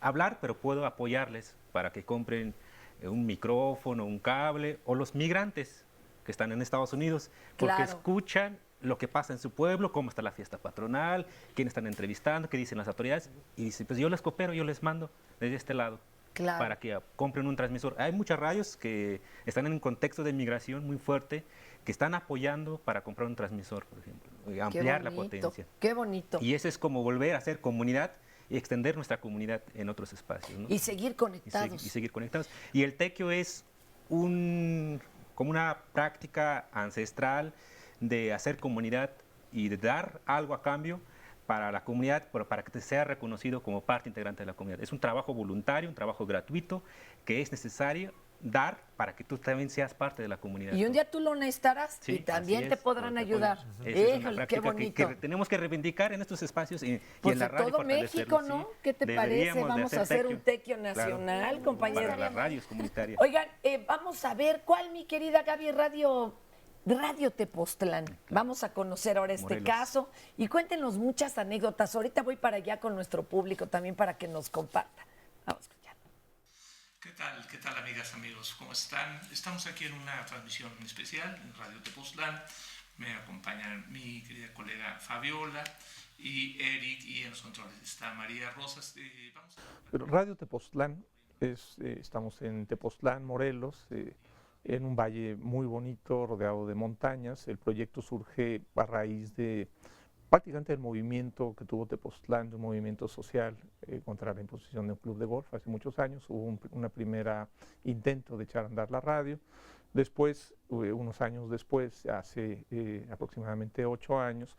hablar, pero puedo apoyarles para que compren un micrófono, un cable, o los migrantes que están en Estados Unidos, porque escuchan lo que pasa en su pueblo, cómo está la fiesta patronal, quién están entrevistando, qué dicen las autoridades, y dicen, pues yo les coopero, yo les mando desde este lado, para que compren un transmisor. Hay muchas radios que están en un contexto de migración muy fuerte, que están apoyando para comprar un transmisor, por ejemplo, y ampliar la potencia. Qué bonito. Y eso es como volver a ser comunidad y extender nuestra comunidad en otros espacios, ¿no? Y seguir conectados. Y seguir conectados. Y el tequio es como una práctica ancestral de hacer comunidad y de dar algo a cambio para la comunidad, pero para que sea reconocido como parte integrante de la comunidad. Es un trabajo voluntario, un trabajo gratuito que es necesario dar para que tú también seas parte de la comunidad. Y un día tú lo necesitarás y también te podrán ayudar. Es una práctica que tenemos que reivindicar en estos espacios y pues en la radio. Todo México, ¿no? ¿Qué te parece? Vamos a hacer un tequio nacional, compañeros. Para las radios comunitarias. Oigan, vamos a ver cuál, mi querida Gaby, Radio Tepoztlán. Vamos a conocer ahora este caso y cuéntenos muchas anécdotas. Ahorita voy para allá con nuestro público también para que nos comparta. Vamos a escuchar. ¿Qué tal amigas, amigos? ¿Cómo están? Estamos aquí en una transmisión especial en Radio Tepoztlán. Me acompañan mi querida colega Fabiola y Eric, y en los controles está María Rosas. Radio Tepoztlán, estamos en Tepoztlán, Morelos, en un valle muy bonito, rodeado de montañas. El proyecto surge a raíz de prácticamente el movimiento que tuvo Tepoztlán, un movimiento social contra la imposición de un club de golf hace muchos años. Hubo una primera intento de echar a andar la radio. Después, unos años después, hace aproximadamente 8 años,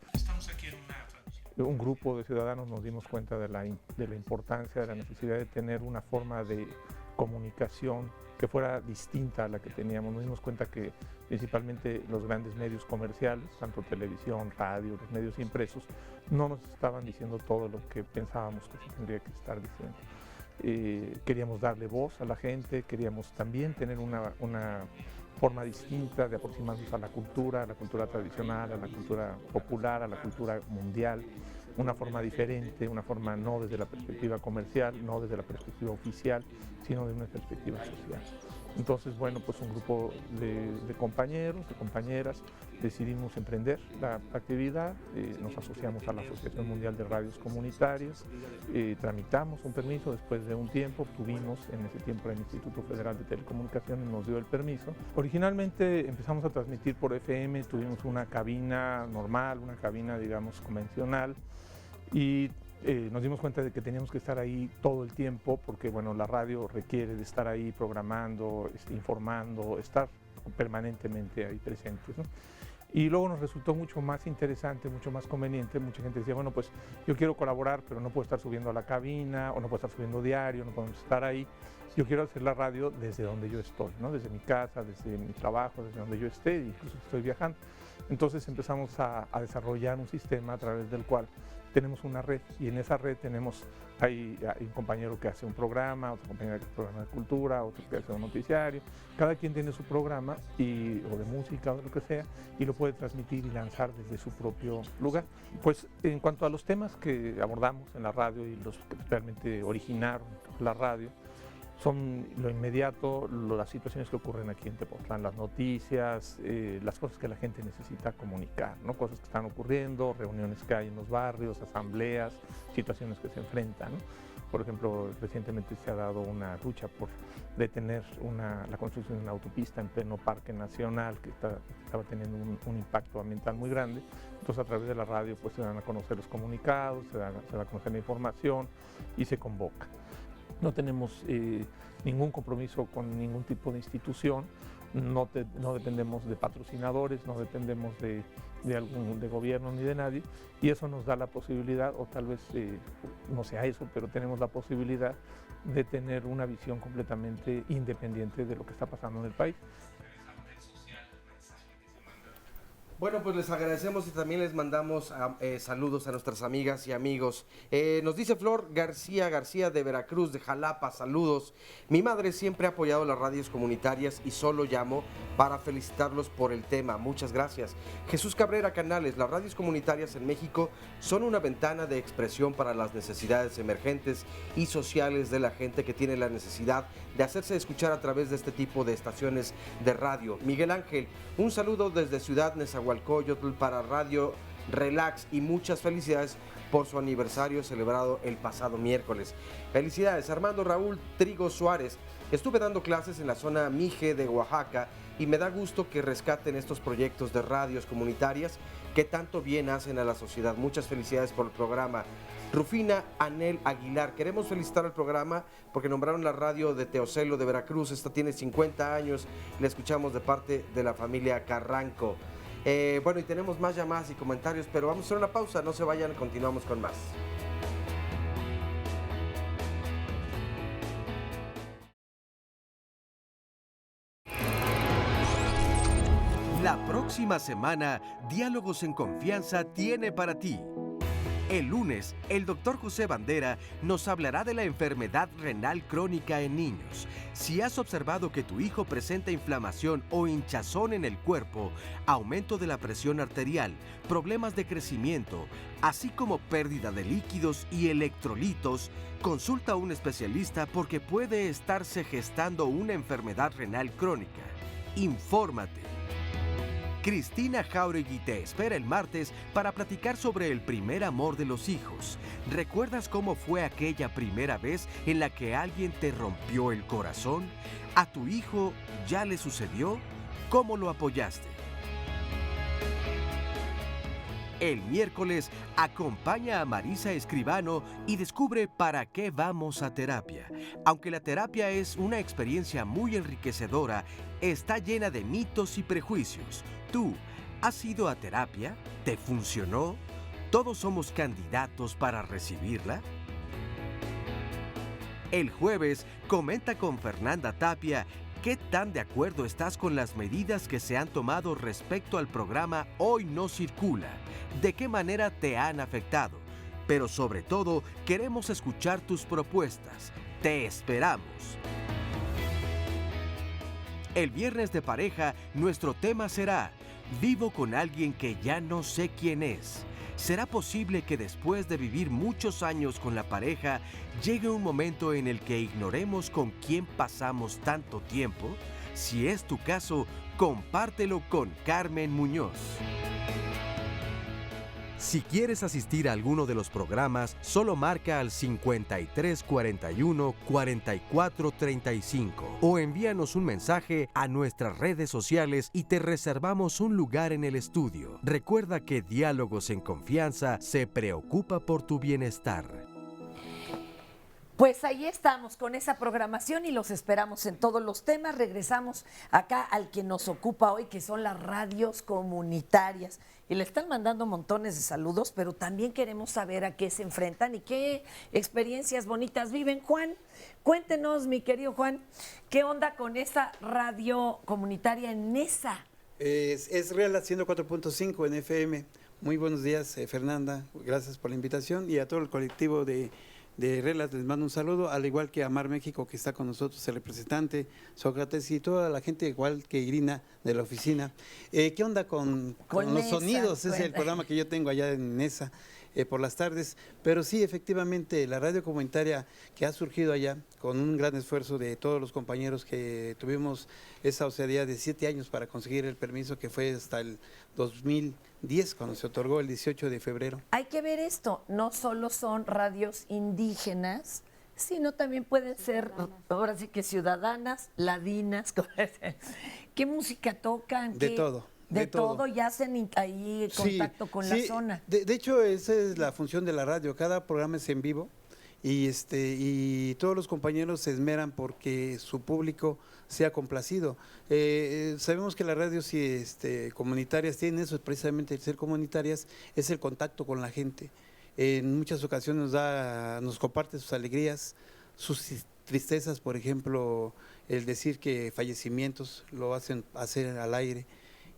un grupo de ciudadanos nos dimos cuenta de la importancia, de la necesidad de tener una forma de comunicación que fuera distinta a la que teníamos. Nos dimos cuenta que principalmente los grandes medios comerciales, tanto televisión, radio, los medios impresos, no nos estaban diciendo todo lo que pensábamos que se tendría que estar diciendo. Queríamos darle voz a la gente, queríamos también tener una forma distinta de aproximarnos a la cultura tradicional, a la cultura popular, a la cultura mundial, una forma diferente, una forma no desde la perspectiva comercial, no desde la perspectiva oficial, sino de una perspectiva social. Entonces, bueno, pues un grupo de compañeros, de compañeras, decidimos emprender la actividad, nos asociamos a la Asociación Mundial de Radios Comunitarias, tramitamos un permiso, después de un tiempo obtuvimos, en ese tiempo el Instituto Federal de Telecomunicaciones nos dio el permiso. Originalmente empezamos a transmitir por FM, tuvimos una cabina normal, una cabina, digamos, convencional, y nos dimos cuenta de que teníamos que estar ahí todo el tiempo porque, bueno, la radio requiere de estar ahí programando, informando, estar permanentemente ahí presentes, ¿no? Y luego nos resultó mucho más interesante, mucho más conveniente. Mucha gente decía, bueno, pues yo quiero colaborar, pero no puedo estar subiendo a la cabina, o no puedo estar subiendo diario, no podemos estar ahí. Yo quiero hacer la radio desde donde yo estoy, ¿no? Desde mi casa, desde mi trabajo, desde donde yo esté, incluso estoy viajando. Entonces empezamos a desarrollar un sistema a través del cual tenemos una red, y en esa red hay un compañero que hace un programa, otro compañero que hace un programa de cultura, otro que hace un noticiario. Cada quien tiene su programa, o de música o de lo que sea, y lo puede transmitir y lanzar desde su propio lugar. Pues en cuanto a los temas que abordamos en la radio y los que realmente originaron la radio, son lo inmediato, las situaciones que ocurren aquí en Tepoztlán, las noticias, las cosas que la gente necesita comunicar, ¿no? Cosas que están ocurriendo, reuniones que hay en los barrios, asambleas, situaciones que se enfrentan, ¿no? Por ejemplo, recientemente se ha dado una lucha por detener la construcción de una autopista en pleno Parque Nacional que estaba teniendo un impacto ambiental muy grande. Entonces, a través de la radio pues, se dan a conocer los comunicados, se da a conocer la información y se convoca. No tenemos ningún compromiso con ningún tipo de institución, no dependemos de patrocinadores, no dependemos de gobierno ni de nadie, y eso nos da la posibilidad, o tal vez no sea eso, pero tenemos la posibilidad de tener una visión completamente independiente de lo que está pasando en el país. Bueno, pues les agradecemos y también les mandamos saludos a nuestras amigas y amigos. Nos dice Flor García de Veracruz, de Jalapa, saludos. Mi madre siempre ha apoyado las radios comunitarias y solo llamo para felicitarlos por el tema. Muchas gracias. Jesús Cabrera Canales, las radios comunitarias en México son una ventana de expresión para las necesidades emergentes y sociales de la gente que tiene la necesidad de hacerse escuchar a través de este tipo de estaciones de radio. Miguel Ángel, un saludo desde Ciudad Nezahualcóyotl para Radio Relax y muchas felicidades por su aniversario celebrado el pasado miércoles. Felicidades. Armando Raúl Trigo Suárez, estuve dando clases en la zona Mije de Oaxaca y me da gusto que rescaten estos proyectos de radios comunitarias que tanto bien hacen a la sociedad. Muchas felicidades por el programa. Rufina Anel Aguilar. Queremos felicitar al programa porque nombraron la radio de Teocelo de Veracruz. Esta tiene 50 años. La escuchamos de parte de la familia Carranco. Bueno, y tenemos más llamadas y comentarios, pero vamos a hacer una pausa. No se vayan, continuamos con más. La próxima semana, Diálogos en Confianza tiene para ti. El lunes, el doctor José Bandera nos hablará de la enfermedad renal crónica en niños. Si has observado que tu hijo presenta inflamación o hinchazón en el cuerpo, aumento de la presión arterial, problemas de crecimiento, así como pérdida de líquidos y electrolitos, consulta a un especialista porque puede estarse gestando una enfermedad renal crónica. Infórmate. Cristina Jauregui te espera el martes para platicar sobre el primer amor de los hijos. ¿Recuerdas cómo fue aquella primera vez en la que alguien te rompió el corazón? ¿A tu hijo ya le sucedió? ¿Cómo lo apoyaste? El miércoles, acompaña a Marisa Escribano y descubre para qué vamos a terapia. Aunque la terapia es una experiencia muy enriquecedora, está llena de mitos y prejuicios. ¿Tú has ido a terapia? ¿Te funcionó? ¿Todos somos candidatos para recibirla? El jueves, comenta con Fernanda Tapia qué tan de acuerdo estás con las medidas que se han tomado respecto al programa Hoy No Circula. ¿De qué manera te han afectado? Pero sobre todo, queremos escuchar tus propuestas. Te esperamos. El viernes de pareja, nuestro tema será Vivo con alguien que ya no sé quién es. ¿Será posible que después de vivir muchos años con la pareja, llegue un momento en el que ignoremos con quién pasamos tanto tiempo? Si es tu caso, compártelo con Carmen Muñoz. Si quieres asistir a alguno de los programas, solo marca al 5341-4435 o envíanos un mensaje a nuestras redes sociales y te reservamos un lugar en el estudio. Recuerda que Diálogos en Confianza se preocupa por tu bienestar. Pues ahí estamos con esa programación y los esperamos en todos los temas. Regresamos acá al que nos ocupa hoy, que son las radios comunitarias. Y le están mandando montones de saludos, pero también queremos saber a qué se enfrentan y qué experiencias bonitas viven. Juan, cuéntenos, mi querido Juan, ¿qué onda con esa radio comunitaria en Nesa? Es Real 104.5 en FM. Muy buenos días, Fernanda. Gracias por la invitación y a todo el colectivo de Relas les mando un saludo, al igual que a Mar México, que está con nosotros, el representante, Sócrates y toda la gente, igual que Irina de la oficina. ¿Qué onda con los sonidos? Es el programa que yo tengo allá en Nesa por las tardes, pero sí, efectivamente, la radio comunitaria que ha surgido allá, con un gran esfuerzo de todos los compañeros que tuvimos esa osadía de 7 años para conseguir el permiso, que fue hasta el 2010, cuando se otorgó el 18 de febrero. Hay que ver esto, no solo son radios indígenas, sino también pueden ser, ahora sí que ciudadanas, ladinas. ¿Qué música tocan? De todo. De todo, y hacen ahí contacto con la zona. De hecho, esa es la función de la radio, cada programa es en vivo y todos los compañeros se esmeran porque su público sea complacido. Sabemos que las radios comunitarias tienen eso, precisamente el ser comunitarias, es el contacto con la gente. En muchas ocasiones nos comparte sus alegrías, sus tristezas, por ejemplo, el decir que fallecimientos lo hacen hacer al aire.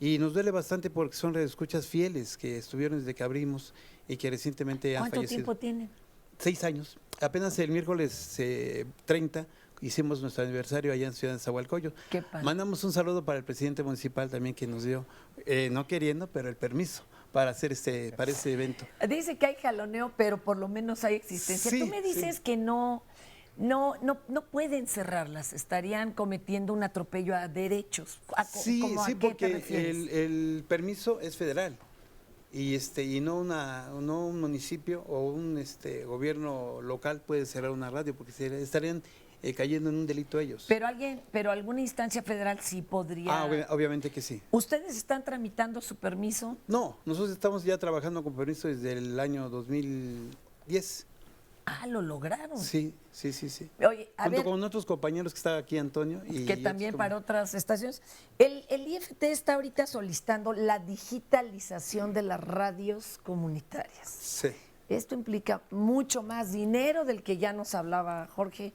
Y nos duele bastante porque son radioescuchas fieles que estuvieron desde que abrimos y que recientemente han fallecido. ¿Cuánto tiempo tienen? 6 años. Apenas el miércoles 30 hicimos nuestro aniversario allá en Ciudad de Zahualcoyo. Qué padre. Mandamos un saludo para el presidente municipal también que nos dio, no queriendo, pero el permiso para hacer para ese evento. Dice que hay jaloneo, pero por lo menos hay existencia. Sí, tú me dices que no pueden cerrarlas, estarían cometiendo un atropello a derechos. Sí, porque el permiso es federal y no un municipio o un gobierno local puede cerrar una radio porque estarían cayendo en un delito ellos. Pero alguna instancia federal sí podría. Obviamente que sí. ¿Ustedes están tramitando su permiso? No, nosotros estamos ya trabajando con permiso desde el año 2011. 10. Ah, lo lograron. Sí. Oye, junto con otros compañeros que está aquí, Antonio. Y que también para otras estaciones. El IFT está ahorita solicitando la digitalización de las radios comunitarias. Sí. Esto implica mucho más dinero del que ya nos hablaba Jorge.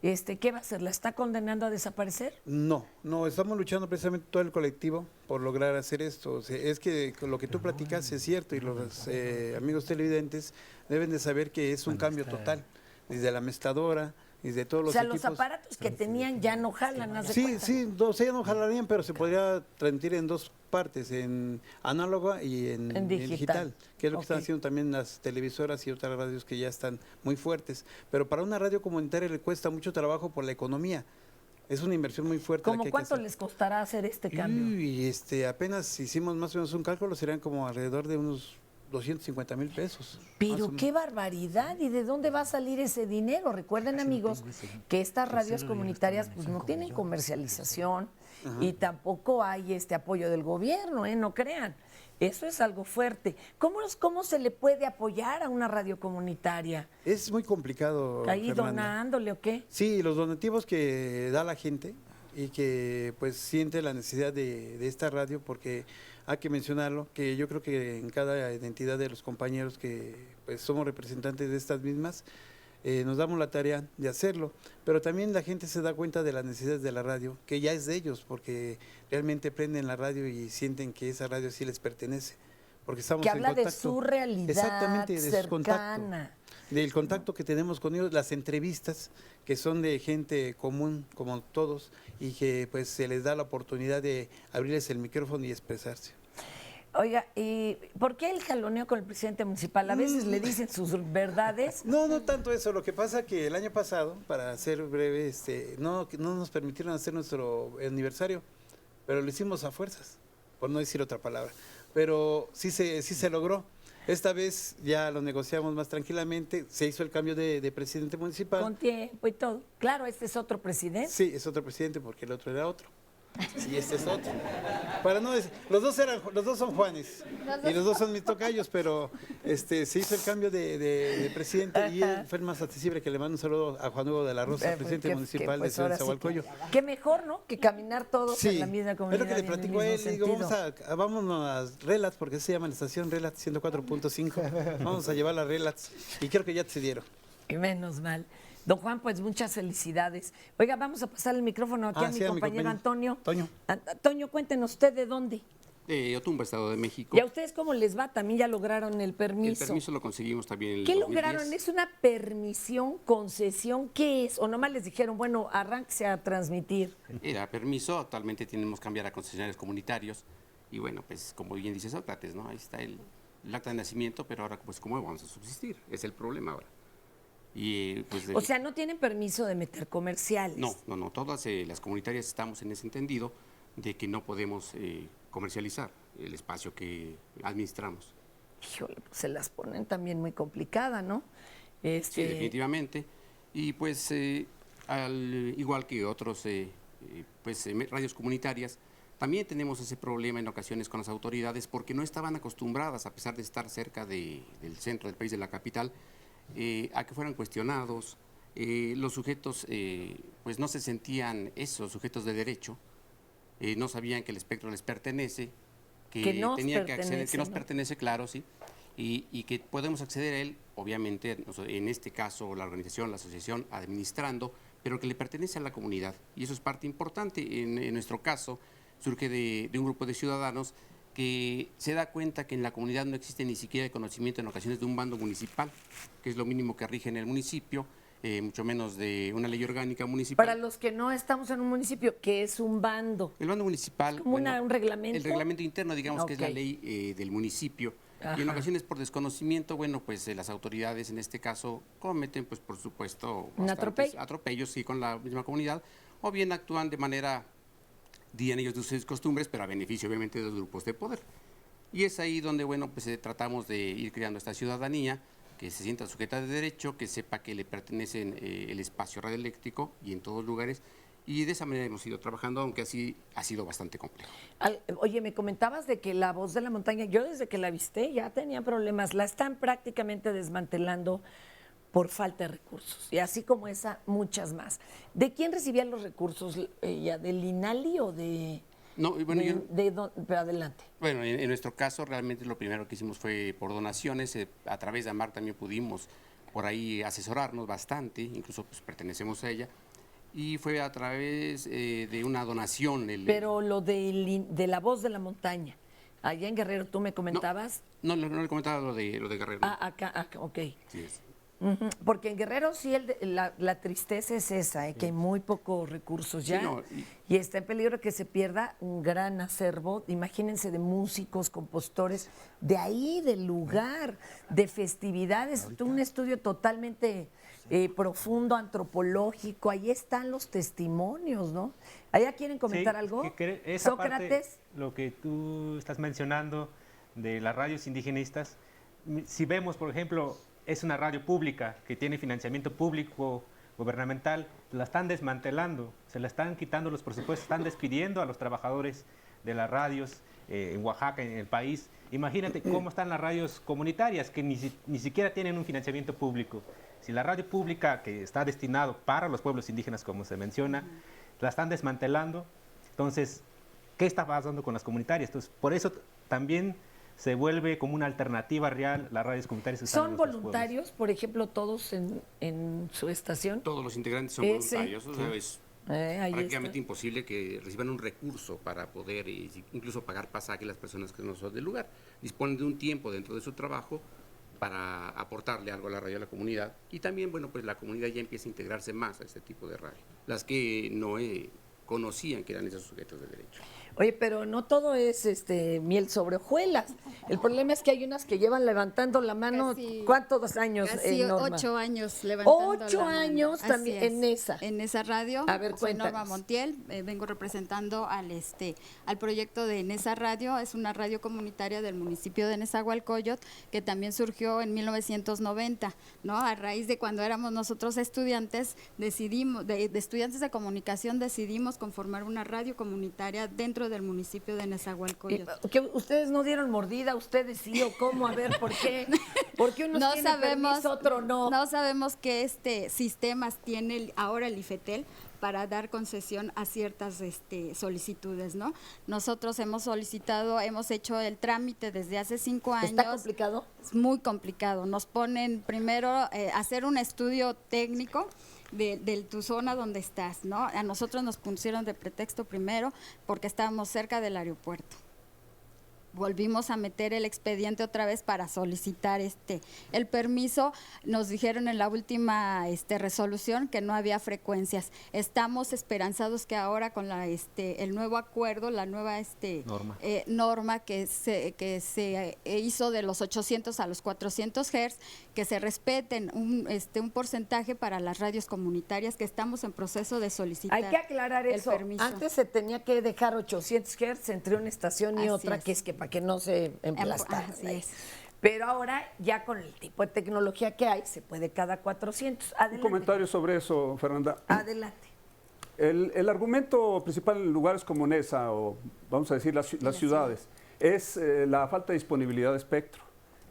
¿Qué va a hacer? ¿La está condenando a desaparecer? No, estamos luchando precisamente todo el colectivo por lograr hacer esto. O sea, es que lo que tú platicas es cierto y los amigos televidentes deben de saber que es un cambio total, desde la mezcladora, desde todos los equipos. Los aparatos que tenían ya no jalan, ¿haz de cuenta? Sí, ya no jalarían, pero se podría transmitir en dos partes, en análoga y en digital, que es lo que están haciendo también las televisoras y otras radios que ya están muy fuertes. Pero para una radio comunitaria le cuesta mucho trabajo por la economía. Es una inversión muy fuerte. ¿Cómo cuánto les costará hacer este cambio? Y apenas hicimos más o menos un cálculo, serían como alrededor de unos 250,000 pesos. Pero qué barbaridad, ¿y de dónde va a salir ese dinero? Recuerden, amigos, que estas radios comunitarias pues no tienen comercialización y tampoco hay apoyo del gobierno, no crean. Eso es algo fuerte. ¿Cómo se le puede apoyar a una radio comunitaria? Es muy complicado, ¿Ahí Fernanda. donándole o qué? Sí, los donativos que da la gente y que pues siente la necesidad de esta radio, porque hay que mencionarlo, que yo creo que en cada identidad de los compañeros que pues somos representantes de estas mismas, nos damos la tarea de hacerlo, pero también la gente se da cuenta de las necesidades de la radio, que ya es de ellos, porque realmente prenden la radio y sienten que esa radio sí les pertenece, porque estamos que en habla contacto. De su realidad exactamente, de cercana. Su contacto, del contacto que tenemos con ellos, las entrevistas que son de gente común como todos y que pues se les da la oportunidad de abrirles el micrófono y expresarse. Oiga, ¿y por qué el jaloneo con el presidente municipal? A veces le dicen sus verdades. No tanto eso. Lo que pasa que el año pasado, para ser breve, no nos permitieron hacer nuestro aniversario, pero lo hicimos a fuerzas, por no decir otra palabra. Pero sí se logró. Esta vez ya lo negociamos más tranquilamente, se hizo el cambio de presidente municipal. Con tiempo y todo. Claro, este es otro presidente. Sí, es otro presidente porque el otro era otro. Y este es otro. Para no decir, los dos son Juanes y los dos son mis tocayos, pero se hizo el cambio de presidente y él fue el más accesible, que le mando un saludo a Juan Hugo de la Rosa, presidente municipal de Ciudad de Zahualcoyo. Qué mejor, ¿no? Que caminar todos en la misma comunidad. Es lo que le platico a él, le digo, vámonos a Relats, porque se llama la estación Relats 104.5, vamos a llevar las Relats y creo que ya te dieron. Y menos mal. Don Juan, pues muchas felicidades. Oiga, vamos a pasar el micrófono aquí a mi compañero Antonio. Antonio, cuéntenos usted de dónde. De Otumba, Estado de México. ¿Y a ustedes cómo les va? También ya lograron el permiso. El permiso lo conseguimos también en el ¿Qué 2010. lograron? ¿Es una permisión, concesión? ¿Qué es? ¿O nomás les dijeron, bueno, arránquese a transmitir? Era permiso, actualmente tenemos que cambiar a concesionarios comunitarios. Y bueno, pues como bien dice Sócrates, ¿no? Ahí está el acta de nacimiento, pero ahora pues ¿cómo vamos a subsistir? Es el problema ahora. Y, pues, o sea, no tienen permiso de meter comerciales. No, todas las comunitarias estamos en ese entendido de que no podemos comercializar el espacio que administramos. Híjole, pues se las ponen también muy complicada, ¿no? Sí, definitivamente. Y pues igual que otros radios comunitarias, también tenemos ese problema en ocasiones con las autoridades porque no estaban acostumbradas, a pesar de estar cerca del centro del país, de la capital, a que fueran cuestionados. Los sujetos pues no se sentían esos sujetos de derecho, no sabían que el espectro les pertenece, que tenían que acceder, que nos pertenece, claro, sí, y que podemos acceder a él, obviamente, en este caso la organización, la asociación, administrando, pero que le pertenece a la comunidad. Y eso es parte importante. En nuestro caso, surge de un grupo de ciudadanos que se da cuenta que en la comunidad no existe ni siquiera el conocimiento en ocasiones de un bando municipal, que es lo mínimo que rige en el municipio, mucho menos de una ley orgánica municipal. Para los que no estamos en un municipio, ¿qué es un bando? El bando municipal, ¿es como un reglamento? El reglamento interno, digamos, que es la ley del municipio. Ajá. Y en ocasiones por desconocimiento, bueno, pues las autoridades en este caso cometen, pues por supuesto, atropellos sí, con la misma comunidad, o bien actúan de manera, dirían ellos, de sus costumbres, pero a beneficio obviamente de los grupos de poder. Y es ahí donde, bueno, pues tratamos de ir creando esta ciudadanía que se sienta sujeta de derecho, que sepa que le pertenece el espacio radioeléctrico y en todos lugares, Y de esa manera hemos ido trabajando, aunque así ha sido bastante complejo. Oye, me comentabas de que La Voz de la Montaña, yo desde que la visité ya tenía problemas, la están prácticamente desmantelando por falta de recursos, y así como esa, muchas más. ¿De quién recibían los recursos ella? ¿Del INALI o de...? No, bueno, pero adelante. Bueno, en nuestro caso realmente lo primero que hicimos fue por donaciones, a través de AMAR también pudimos por ahí asesorarnos bastante, incluso pues pertenecemos a ella, y fue a través de una donación. Pero lo de La Voz de la Montaña, allá en Guerrero, ¿tú me comentabas? No le comentaba lo de Guerrero. Acá, ok. Sí es. Porque en Guerrero sí la tristeza es esa, que hay muy pocos recursos ya, y está en peligro que se pierda un gran acervo, imagínense, de músicos, compositores, de ahí, del lugar, de festividades, un estudio totalmente profundo, antropológico, ahí están los testimonios, ¿no? ¿Allá quieren comentar algo? Esa Sócrates. Parte, lo que tú estás mencionando de las radios indigenistas, si vemos, por ejemplo, es una radio pública que tiene financiamiento público gubernamental, la están desmantelando, se la están quitando los presupuestos, están despidiendo a los trabajadores de las radios en Oaxaca, en el país. Imagínate cómo están las radios comunitarias que ni siquiera tienen un financiamiento público. Si la radio pública, que está destinado para los pueblos indígenas, como se menciona, la están desmantelando, entonces, ¿qué está pasando con las comunitarias? Entonces, por eso también se vuelve como una alternativa real las radios comunitarias. ¿Son voluntarios, por ejemplo, todos en su estación? Todos los integrantes son voluntarios, o sea, sí. Es prácticamente imposible que reciban un recurso para poder incluso pagar pasaje a las personas que no son del lugar. Disponen de un tiempo dentro de su trabajo para aportarle algo a la radio, a la comunidad, y también, bueno, pues la comunidad ya empieza a integrarse más a este tipo de radio, las que no conocían que eran esos sujetos de derecho. Oye, pero no todo es miel sobre hojuelas. El problema es que hay unas que llevan levantando la mano, ¿cuántos años? Casi Norma? 8 años levantando 8 la mano. años también en esa. En esa radio. A ver, soy cuéntanos. Norma Montiel, vengo representando al proyecto de Nesa Radio. Es una radio comunitaria del municipio de Nezahualcóyotl que también surgió en 1990, ¿no? A raíz de cuando éramos nosotros estudiantes, decidimos, de estudiantes de comunicación, decidimos conformar una radio comunitaria dentro del municipio de Nezahualcóyotl. ¿Que ustedes no dieron mordida, ustedes sí o cómo? A ver, ¿por qué? ¿Por qué unos tienen permiso, otro no? No sabemos qué sistemas tiene ahora el IFETEL para dar concesión a ciertas solicitudes, ¿no? Nosotros hemos hecho el trámite desde hace 5 años. ¿Está complicado? Es muy complicado. Nos ponen primero hacer un estudio técnico de tu zona donde estás, ¿no? A nosotros nos pusieron de pretexto primero porque estábamos cerca del aeropuerto. Volvimos a meter el expediente otra vez para solicitar el permiso. Nos dijeron en la última resolución que no había frecuencias. Estamos esperanzados que ahora con el nuevo acuerdo, la nueva norma que se hizo de los 800 a los 400 Hz, que se respeten un porcentaje para las radios comunitarias, que estamos en proceso de solicitar. Hay que aclarar eso. Permiso. Antes se tenía que dejar 800 Hz entre una estación y Así otra, es. que es que para que no se emplastara. Así es. Pero ahora, ya con el tipo de tecnología que hay, se puede cada 400. Adelante. Un comentario sobre eso, Fernanda. Adelante. El argumento principal en lugares como Nesa, o vamos a decir las ciudades, es la falta de disponibilidad de espectro.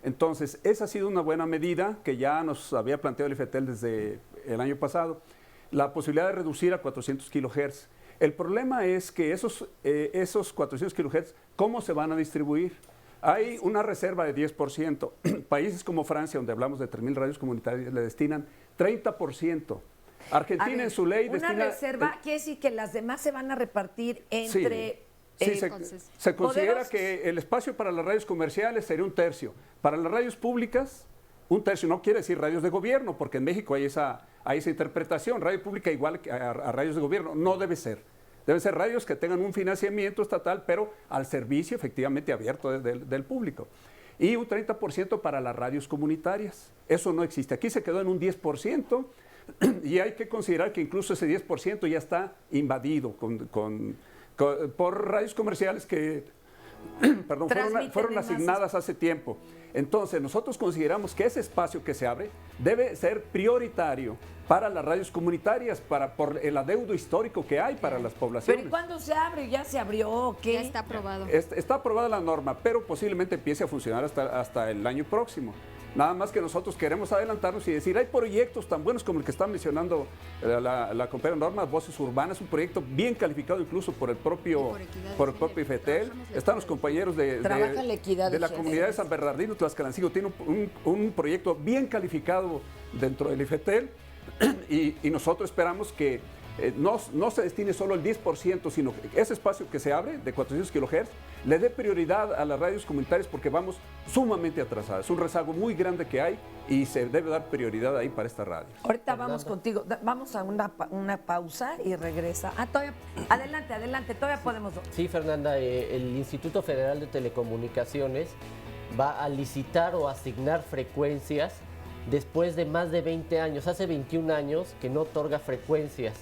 Entonces, esa ha sido una buena medida que ya nos había planteado el IFETEL desde el año pasado, la posibilidad de reducir a 400 kHz. El problema es que esos 400 kHz, ¿cómo se van a distribuir? Hay una reserva de 10%. Países como Francia, donde hablamos de 3.000 radios comunitarias, le destinan 30%. Argentina en su ley destina... Una reserva quiere decir que las demás se van a repartir entre... Sí, se considera que el espacio para las radios comerciales sería 1/3. Para las radios públicas, 1/3. No quiere decir radios de gobierno, porque en México hay esa interpretación. Radio pública igual que a radios de gobierno. No debe ser. Deben ser radios que tengan un financiamiento estatal, pero al servicio efectivamente abierto del público. Y un 30% para las radios comunitarias. Eso no existe. Aquí se quedó en un 10%, y hay que considerar que incluso ese 10% ya está invadido por radios comerciales que perdón, fueron asignadas hace tiempo. Entonces, nosotros consideramos que ese espacio que se abre debe ser prioritario para las radios comunitarias, por el adeudo histórico que hay para las poblaciones. ¿Pero y cuándo se abre? ¿Ya se abrió o qué? Ya está aprobado. Está aprobada la norma, pero posiblemente empiece a funcionar hasta el año próximo. Nada más que nosotros queremos adelantarnos y decir, hay proyectos tan buenos como el que está mencionando la compañera Norma, Voces Urbanas, un proyecto bien calificado incluso por el propio IFETEL. Están los compañeros de la comunidad de San Bernardino, Tlaxcalancingo, tiene un proyecto bien calificado dentro del IFETEL y nosotros esperamos que no se destine solo el 10%, sino que ese espacio que se abre de 400 kHz le dé prioridad a las radios comunitarias porque vamos sumamente atrasadas. Es un rezago muy grande que hay y se debe dar prioridad ahí para esta radio. Ahorita vamos contigo. Vamos a una pausa y regresa. Adelante, todavía podemos. Sí, Fernanda, el Instituto Federal de Telecomunicaciones va a licitar o asignar frecuencias después de más de 20 años. Hace 21 años que no otorga frecuencias.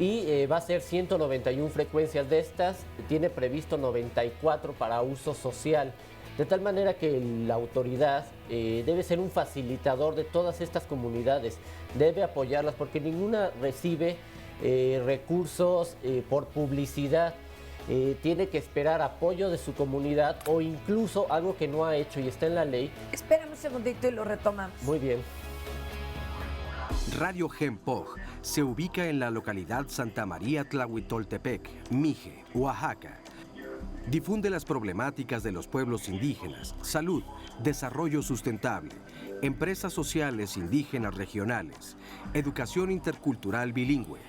Y va a ser 191 frecuencias de estas, tiene previsto 94 para uso social. De tal manera que la autoridad debe ser un facilitador de todas estas comunidades, debe apoyarlas porque ninguna recibe recursos por publicidad. Tiene que esperar apoyo de su comunidad o incluso algo que no ha hecho y está en la ley. Espérame un segundito y lo retomamos. Muy bien. Radio Gempoj se ubica en la localidad Santa María Tlahuitoltepec, Mije, Oaxaca. Difunde las problemáticas de los pueblos indígenas, salud, desarrollo sustentable, empresas sociales indígenas regionales, educación intercultural bilingüe,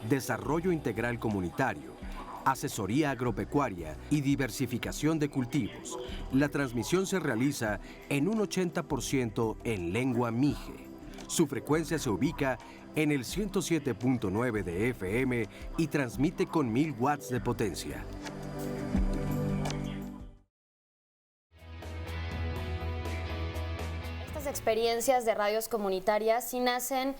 desarrollo integral comunitario, asesoría agropecuaria y diversificación de cultivos. La transmisión se realiza en un 80% en lengua mije. Su frecuencia se ubica en el 107.9 de FM y transmite con 1000 watts de potencia. Estas experiencias de radios comunitarias sí nacen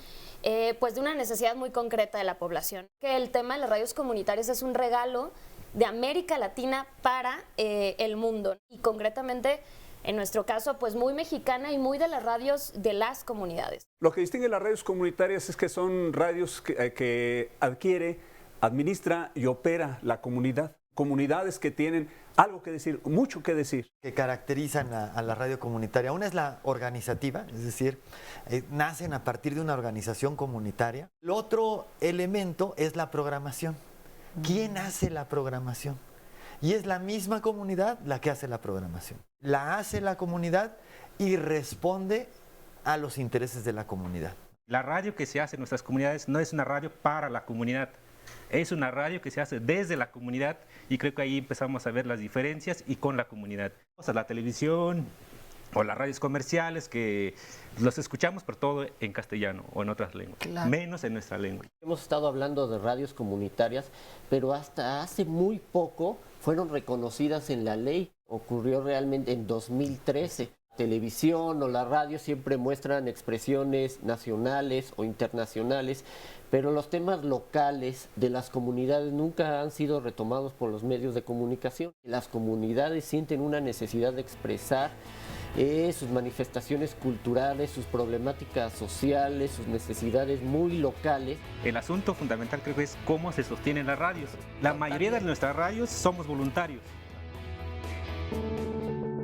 pues de una necesidad muy concreta de la población. Que el tema de las radios comunitarias es un regalo de América Latina para el mundo y concretamente en nuestro caso, pues muy mexicana y muy de las radios de las comunidades. Lo que distingue las radios comunitarias es que son radios que adquiere, administra y opera la comunidad. Comunidades que tienen algo que decir, mucho que decir. Que caracterizan a la radio comunitaria. Una es la organizativa, es decir, nacen a partir de una organización comunitaria. El otro elemento es la programación. ¿Quién hace la programación? Y es la misma comunidad la que hace la programación. La hace la comunidad y responde a los intereses de la comunidad. La radio que se hace en nuestras comunidades no es una radio para la comunidad, es una radio que se hace desde la comunidad y creo que ahí empezamos a ver las diferencias y con la comunidad. O sea, la televisión o las radios comerciales que los escuchamos por todo en castellano o en otras lenguas, claro, menos en nuestra lengua. Hemos estado hablando de radios comunitarias, pero hasta hace muy poco fueron reconocidas en la ley. Ocurrió realmente en 2013. Televisión o la radio siempre muestran expresiones nacionales o internacionales, pero los temas locales de las comunidades nunca han sido retomados por los medios de comunicación. Las comunidades sienten una necesidad de expresar sus manifestaciones culturales, sus problemáticas sociales, sus necesidades muy locales. El asunto fundamental creo que es cómo se sostienen las radios. La mayoría de nuestras radios somos voluntarios.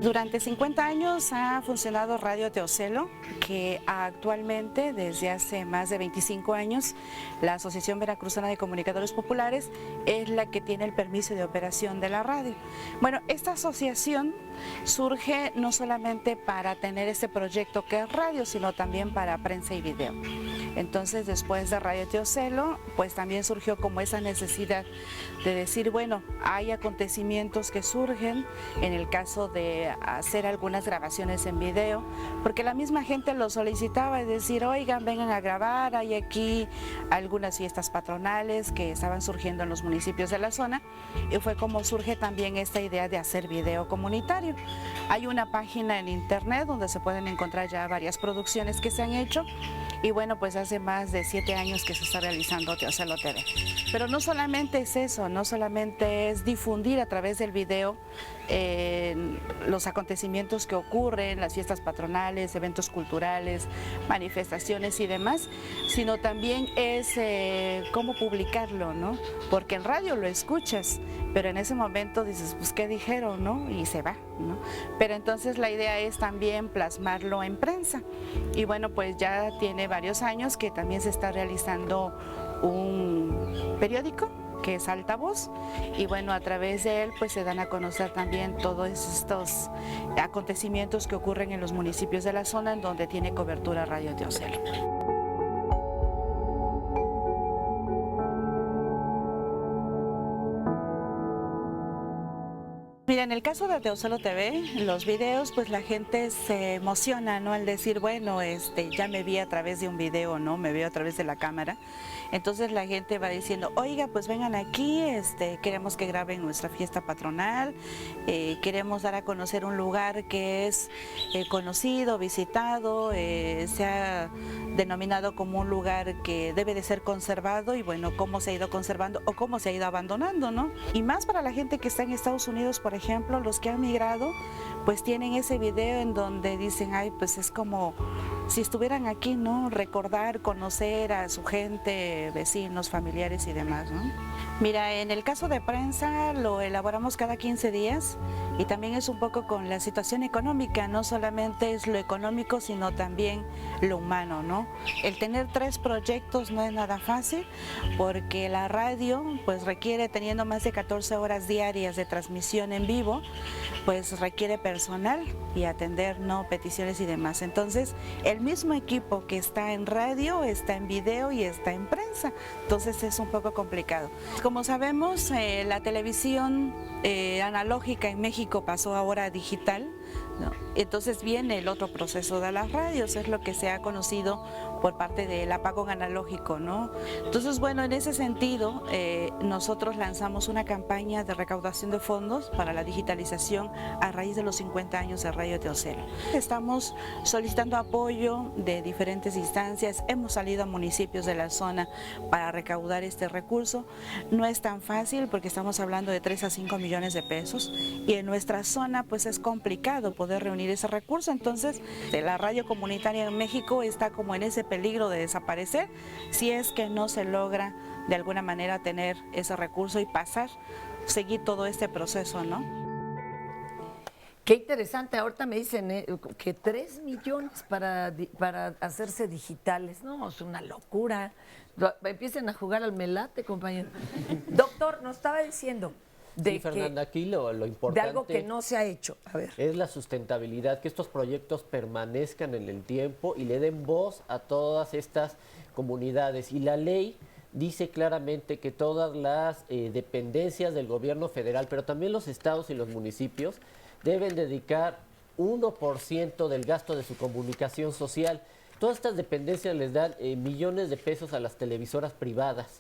Durante 50 años ha funcionado Radio Teocelo, que actualmente, desde hace más de 25 años, la Asociación Veracruzana de Comunicadores Populares es la que tiene el permiso de operación de la radio. Bueno, esta asociación surge no solamente para tener este proyecto que es radio, sino también para prensa y video. Entonces, después de Radio Teocelo, pues también surgió como esa necesidad de decir, bueno, hay acontecimientos que surgen, en el caso de hacer algunas grabaciones en video, porque la misma gente lo solicitaba, es decir, oigan, vengan a grabar, hay aquí algunas fiestas patronales que estaban surgiendo en los municipios de la zona, y fue como surge también esta idea de hacer video comunitario. Hay una página en internet donde se pueden encontrar ya varias producciones que se han hecho, y bueno, pues hace más de 7 años que se está realizando Teocelo TV. Pero no solamente es eso, no solamente es difundir a través del video los acontecimientos que ocurren, las fiestas patronales, eventos culturales, manifestaciones y demás, sino también es cómo publicarlo, ¿no? Porque en radio lo escuchas, pero en ese momento dices, pues, ¿qué dijeron, no? Y se va, ¿no? Pero entonces la idea es también plasmarlo en prensa. Y bueno, pues ya tiene varios años que también se está realizando un periódico que es Altavoz, y bueno, a través de él pues se dan a conocer también todos estos acontecimientos que ocurren en los municipios de la zona en donde tiene cobertura Radio Teocelo. Mira, en el caso de Teocelo TV, los videos, pues la gente se emociona, ¿no? Al decir, bueno, ya me vi a través de un video, ¿no? Me veo a través de la cámara. Entonces la gente va diciendo, oiga, pues vengan aquí, queremos que graben nuestra fiesta patronal, queremos dar a conocer un lugar que es conocido, visitado, se ha denominado como un lugar que debe de ser conservado, y bueno, cómo se ha ido conservando o cómo se ha ido abandonando, ¿no? Y más para la gente que está en Estados Unidos, por ejemplo, los que han migrado, pues tienen ese video en donde dicen, ay, pues es como si estuvieran aquí, ¿no? Recordar, conocer a su gente, vecinos, familiares y demás, ¿no? Mira, en el caso de prensa lo elaboramos cada 15 días y también es un poco con la situación económica, no solamente es lo económico, sino también lo humano, ¿no? El tener 3 proyectos no es nada fácil, porque la radio pues requiere, teniendo más de 14 horas diarias de transmisión en vivo, pues requiere personal y atender, ¿no?, peticiones y demás. Entonces, el mismo equipo que está en radio, está en video y está en prensa. Entonces es un poco complicado. Como sabemos, la televisión analógica en México pasó ahora a digital, ¿no? Entonces viene el otro proceso de las radios, es lo que se ha conocido por parte del apagón analógico, ¿no? Entonces, bueno, en ese sentido, nosotros lanzamos una campaña de recaudación de fondos para la digitalización a raíz de los 50 años de Radio Teocelo. Estamos solicitando apoyo de diferentes instancias, hemos salido a municipios de la zona para recaudar este recurso. No es tan fácil porque estamos hablando de 3 a 5 millones de pesos y en nuestra zona pues es complicado poder reunir ese recurso. Entonces, la radio comunitaria en México está como en ese peligro de desaparecer si es que no se logra de alguna manera tener ese recurso y seguir todo este proceso, ¿no? Qué interesante, ahorita me dicen que 3 millones para hacerse digitales, no, es una locura. Empiecen a jugar al melate, compañero. Doctor, nos estaba diciendo sí, Fernanda, aquí lo importante de algo que no se ha hecho. A ver. Es la sustentabilidad, que estos proyectos permanezcan en el tiempo y le den voz a todas estas comunidades. Y la ley dice claramente que todas las dependencias del gobierno federal, pero también los estados y los municipios, deben dedicar 1% del gasto de su comunicación social. Todas estas dependencias les dan millones de pesos a las televisoras privadas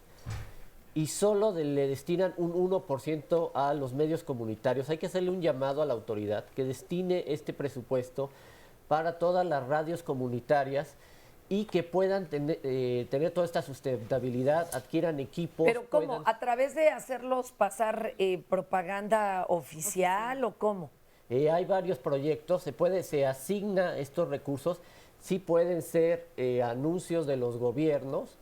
y solo le destinan un 1% a los medios comunitarios. Hay que hacerle un llamado a la autoridad que destine este presupuesto para todas las radios comunitarias y que puedan tener toda esta sustentabilidad, adquieran equipos. ¿Pero cómo? ¿A través de hacerlos pasar propaganda oficial o cómo? Hay varios proyectos, se asigna estos recursos, sí pueden ser anuncios de los gobiernos,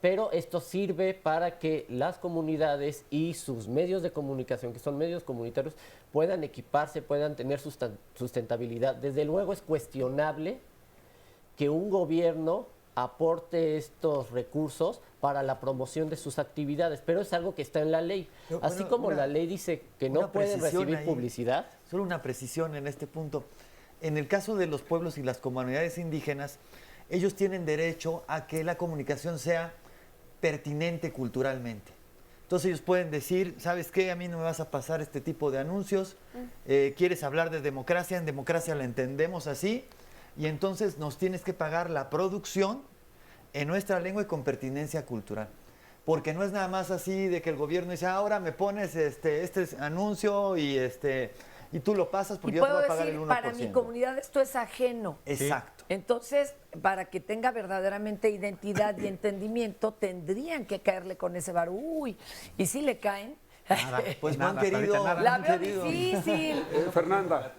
pero esto sirve para que las comunidades y sus medios de comunicación, que son medios comunitarios, puedan equiparse, puedan tener sustentabilidad. Desde luego es cuestionable que un gobierno aporte estos recursos para la promoción de sus actividades, pero es algo que está en la ley. Pero, así como la ley dice que no pueden recibir publicidad. Solo una precisión en este punto. En el caso de los pueblos y las comunidades indígenas, ellos tienen derecho a que la comunicación sea pertinente culturalmente. Entonces ellos pueden decir, ¿sabes qué? A mí no me vas a pasar este tipo de anuncios. ¿Quieres hablar de democracia? En democracia la entendemos así. Y entonces nos tienes que pagar la producción en nuestra lengua y con pertinencia cultural. Porque no es nada más así de que el gobierno dice, ahora me pones este anuncio y tú lo pasas porque yo te voy a pagar el 1%. Para mi comunidad esto es ajeno. Exacto. Entonces, para que tenga verdaderamente identidad y entendimiento, tendrían que caerle con ese bar. Uy, y si le caen. Nada, pues nada, no han querido. la veo difícil. Fernanda,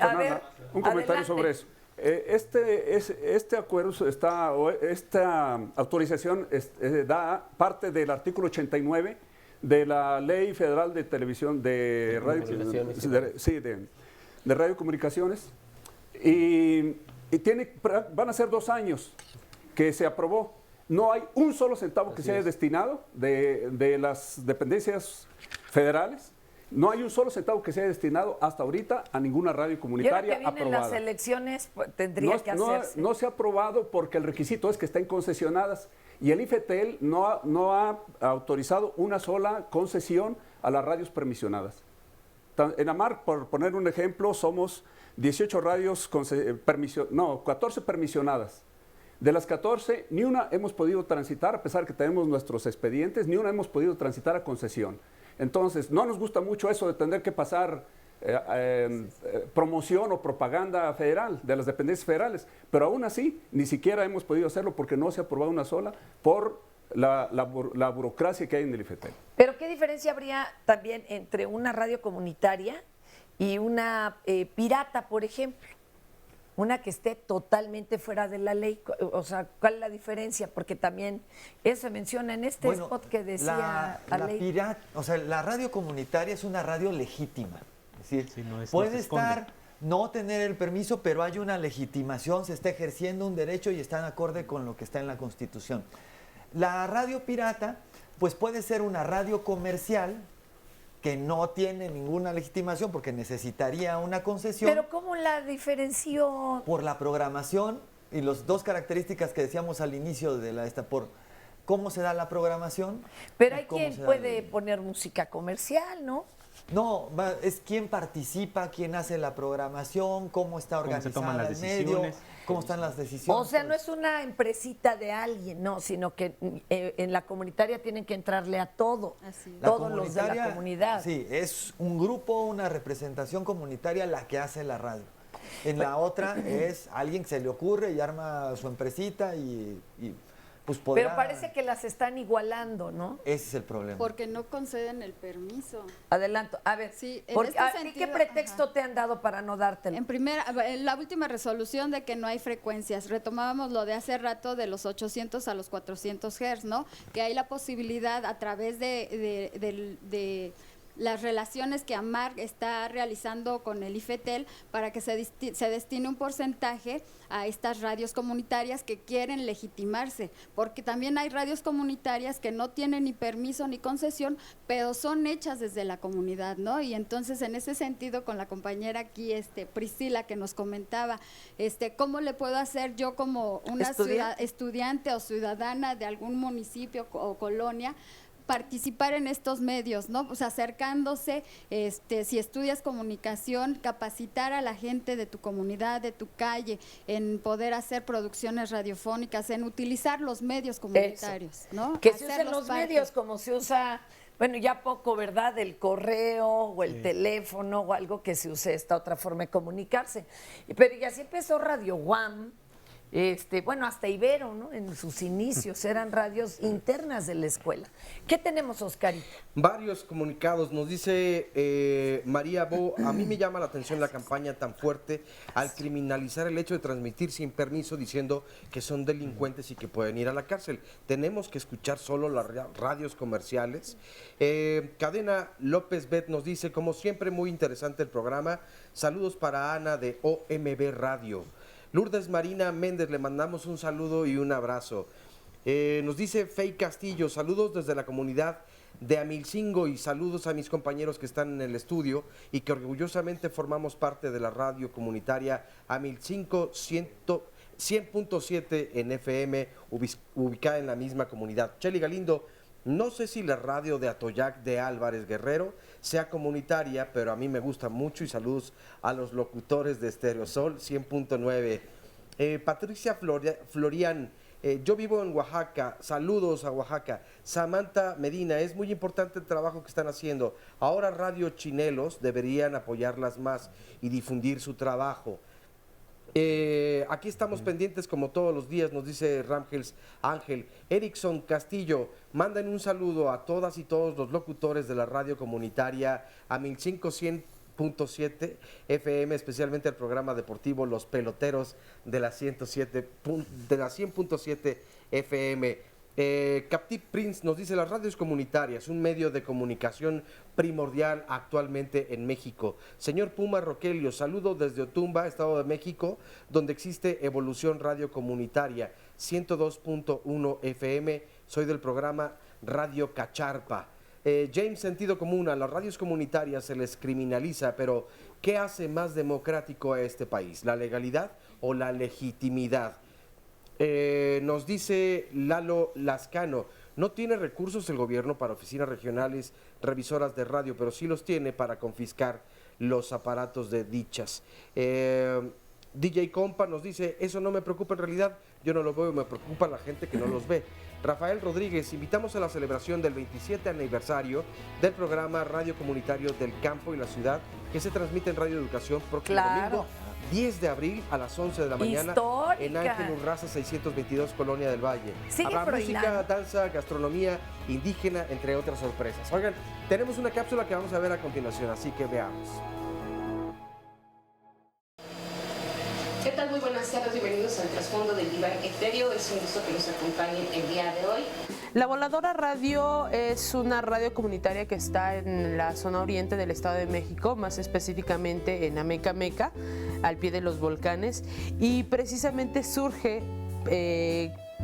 a ver, un comentario adelante. sobre eso. Este acuerdo esta autorización da parte del artículo 89 de la Ley Federal de Televisión de Radiocomunicaciones y van a ser 2 años que se aprobó. No hay un solo centavo que se haya destinado de las dependencias federales. No hay un solo centavo que se haya destinado hasta ahorita a ninguna radio comunitaria aprobada. Y ahora que vienen las elecciones, pues, tendría que hacerse. No se ha aprobado porque el requisito es que estén concesionadas y el IFETEL no ha autorizado una sola concesión a las radios permisionadas. En AMAR, por poner un ejemplo, somos 18 radios, 14 permisionadas. De las 14, ni una hemos podido transitar, a pesar que tenemos nuestros expedientes, ni una hemos podido transitar a concesión. Entonces, no nos gusta mucho eso de tener que pasar promoción o propaganda federal, de las dependencias federales, pero aún así, ni siquiera hemos podido hacerlo porque no se ha aprobado una sola por la burocracia que hay en el IFETEL. Pero ¿qué diferencia habría también entre una radio comunitaria y una pirata, por ejemplo? Una que esté totalmente fuera de la ley. O sea, ¿cuál es la diferencia? Porque también eso se menciona en este spot que decía la radio comunitaria es una radio legítima. Es decir, sí, puede estar, no tener el permiso, pero hay una legitimación, se está ejerciendo un derecho y está en acorde con lo que está en la Constitución. La radio pirata, pues puede ser una radio comercial, que no tiene ninguna legitimación porque necesitaría una concesión. ¿Pero cómo la diferenció? Por la programación y las 2 características que decíamos al inicio de por cómo se da la programación. Pero hay quien puede poner música comercial, ¿no? No, es quién participa, quién hace la programación, cómo está organizada el medio, cómo están las decisiones. O sea, no es una empresita de alguien, no, sino que en la comunitaria tienen que entrarle a todo, todos los de la comunidad. Sí, es un grupo, una representación comunitaria la que hace la radio. En la otra es alguien que se le ocurre y arma su empresita y pues podrá... Pero parece que las están igualando, ¿no? Ese es el problema. Porque no conceden el permiso. Adelanto. A ver, sí, ¿qué pretexto te han dado para no dártelo? En la última resolución de que no hay frecuencias, retomábamos lo de hace rato de los 800 a los 400 Hz, ¿no? Que hay la posibilidad a través de las relaciones que AMAR está realizando con el IFETEL para que se destine un porcentaje a estas radios comunitarias que quieren legitimarse, porque también hay radios comunitarias que no tienen ni permiso ni concesión, pero son hechas desde la comunidad, ¿no? Y entonces en ese sentido con la compañera aquí, Priscila, que nos comentaba, ¿cómo le puedo hacer yo como una estudiante o ciudadana de algún municipio o colonia participar en estos medios, ¿no? Pues acercándose, si estudias comunicación, capacitar a la gente de tu comunidad, de tu calle, en poder hacer producciones radiofónicas, en utilizar los medios comunitarios, ¿no? Que se usen los medios como se usa, bueno, ya poco, ¿verdad? El correo o el teléfono o algo que se use esta otra forma de comunicarse. Pero y así empezó Radio UAM. Bueno, hasta Ibero, ¿no? En sus inicios eran radios internas de la escuela. ¿Qué tenemos, Oscarito? Varios comunicados. Nos dice María Bo, a mí me llama la atención la campaña tan fuerte al criminalizar el hecho de transmitir sin permiso diciendo que son delincuentes y que pueden ir a la cárcel. Tenemos que escuchar solo las radios comerciales. Cadena López Bet nos dice, como siempre, muy interesante el programa. Saludos para Ana de OMB Radio. Lourdes Marina Méndez, le mandamos un saludo y un abrazo. Nos dice Fey Castillo, saludos desde la comunidad de Amilcingo y saludos a mis compañeros que están en el estudio y que orgullosamente formamos parte de la radio comunitaria Amilcingo 100.7 en FM, ubicada en la misma comunidad. Chely Galindo, no sé si la radio de Atoyac de Álvarez Guerrero sea comunitaria, pero a mí me gusta mucho y saludos a los locutores de Estereosol 100.9. Patricia Florian, yo vivo en Oaxaca, saludos a Oaxaca. Samantha Medina, es muy importante el trabajo que están haciendo. Ahora Radio Chinelos deberían apoyarlas más y difundir su trabajo. Aquí estamos pendientes como todos los días, nos dice Ramgels Ángel. Erickson Castillo, manden un saludo a todas y todos los locutores de la radio comunitaria a 1500.7 FM, especialmente el programa deportivo Los Peloteros de la 100.7 FM. Captif Prince nos dice: las radios comunitarias, un medio de comunicación primordial actualmente en México. Señor Puma Roquelio, saludo desde Otumba, Estado de México, donde existe Evolución Radio Comunitaria, 102.1 FM. Soy del programa Radio Cacharpa. James Sentido Común, a las radios comunitarias se les criminaliza, pero ¿qué hace más democrático a este país? ¿La legalidad o la legitimidad? Nos dice Lalo Lascano: no tiene recursos el gobierno para oficinas regionales revisoras de radio, pero sí los tiene para confiscar los aparatos de dichas. DJ Compa nos dice: eso no me preocupa en realidad, yo no lo veo, me preocupa la gente que no los ve. Rafael Rodríguez: invitamos a la celebración del 27 aniversario del programa Radio Comunitario del Campo y la Ciudad, que se transmite en Radio Educación próximo domingo 10 de abril a las 11 de la mañana. Histórica. En Ángel Urraza 622, Colonia del Valle. Sigue habrá música, danza, gastronomía indígena, entre otras sorpresas. Oigan, tenemos una cápsula que vamos a ver a continuación, así que veamos. ¿Qué tal? Muy buenas tardes, bienvenidos al trasfondo del Diván Etéreo. Es un gusto que nos acompañen el día de hoy. La Voladora Radio es una radio comunitaria que está en la zona oriente del Estado de México, más específicamente en Amecameca, al pie de los volcanes, y precisamente surge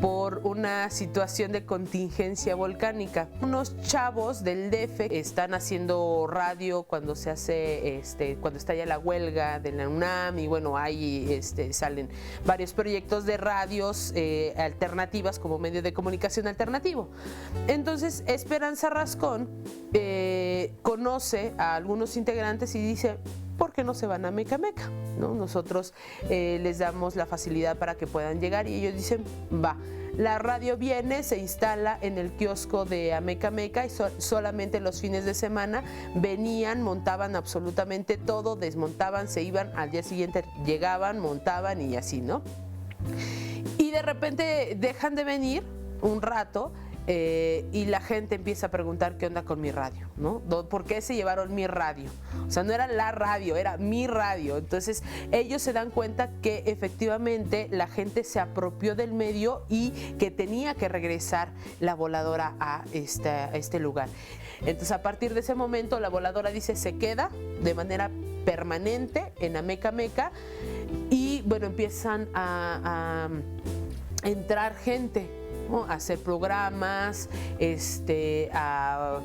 por una situación de contingencia volcánica. Unos chavos del DF están haciendo radio cuando se hace, cuando estalla la huelga de la UNAM, y bueno, ahí salen varios proyectos de radios alternativas como medio de comunicación alternativo. Entonces Esperanza Rascón conoce a algunos integrantes y dice: ¿por qué no se van a Amecameca? ¿No? Nosotros les damos la facilidad para que puedan llegar, y ellos dicen: va. La radio viene, se instala en el kiosco de Amecameca, y solamente los fines de semana venían, montaban absolutamente todo, desmontaban, se iban, al día siguiente llegaban, montaban y así, ¿no? Y de repente dejan de venir un rato. Y la gente empieza a preguntar qué onda con mi radio, ¿no? ¿Por qué se llevaron mi radio? O sea, no era la radio, era mi radio. Entonces ellos se dan cuenta que efectivamente la gente se apropió del medio y que tenía que regresar la Voladora a este lugar. Entonces, a partir de ese momento, la Voladora dice: se queda de manera permanente en Amecameca, y bueno, empiezan a entrar gente, ¿no? A hacer programas, a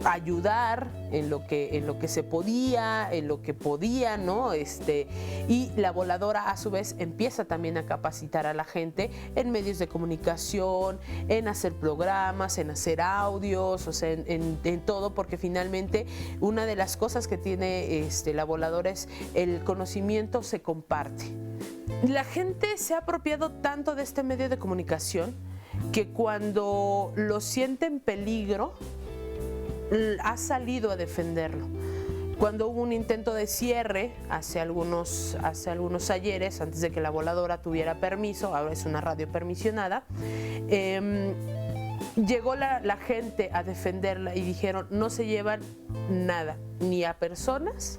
ayudar en lo que se podía, en lo que podía, ¿no? Y la Voladora a su vez empieza también a capacitar a la gente en medios de comunicación, en hacer programas, en hacer audios, o sea, en todo, porque finalmente una de las cosas que tiene la Voladora es el conocimiento se comparte. La gente se ha apropiado tanto de este medio de comunicación que cuando lo siente en peligro ha salido a defenderlo. Cuando hubo un intento de cierre hace algunos ayeres, antes de que la Voladora tuviera permiso, ahora es una radio permisionada, llegó la gente a defenderla y dijeron: no se llevan nada, ni a personas,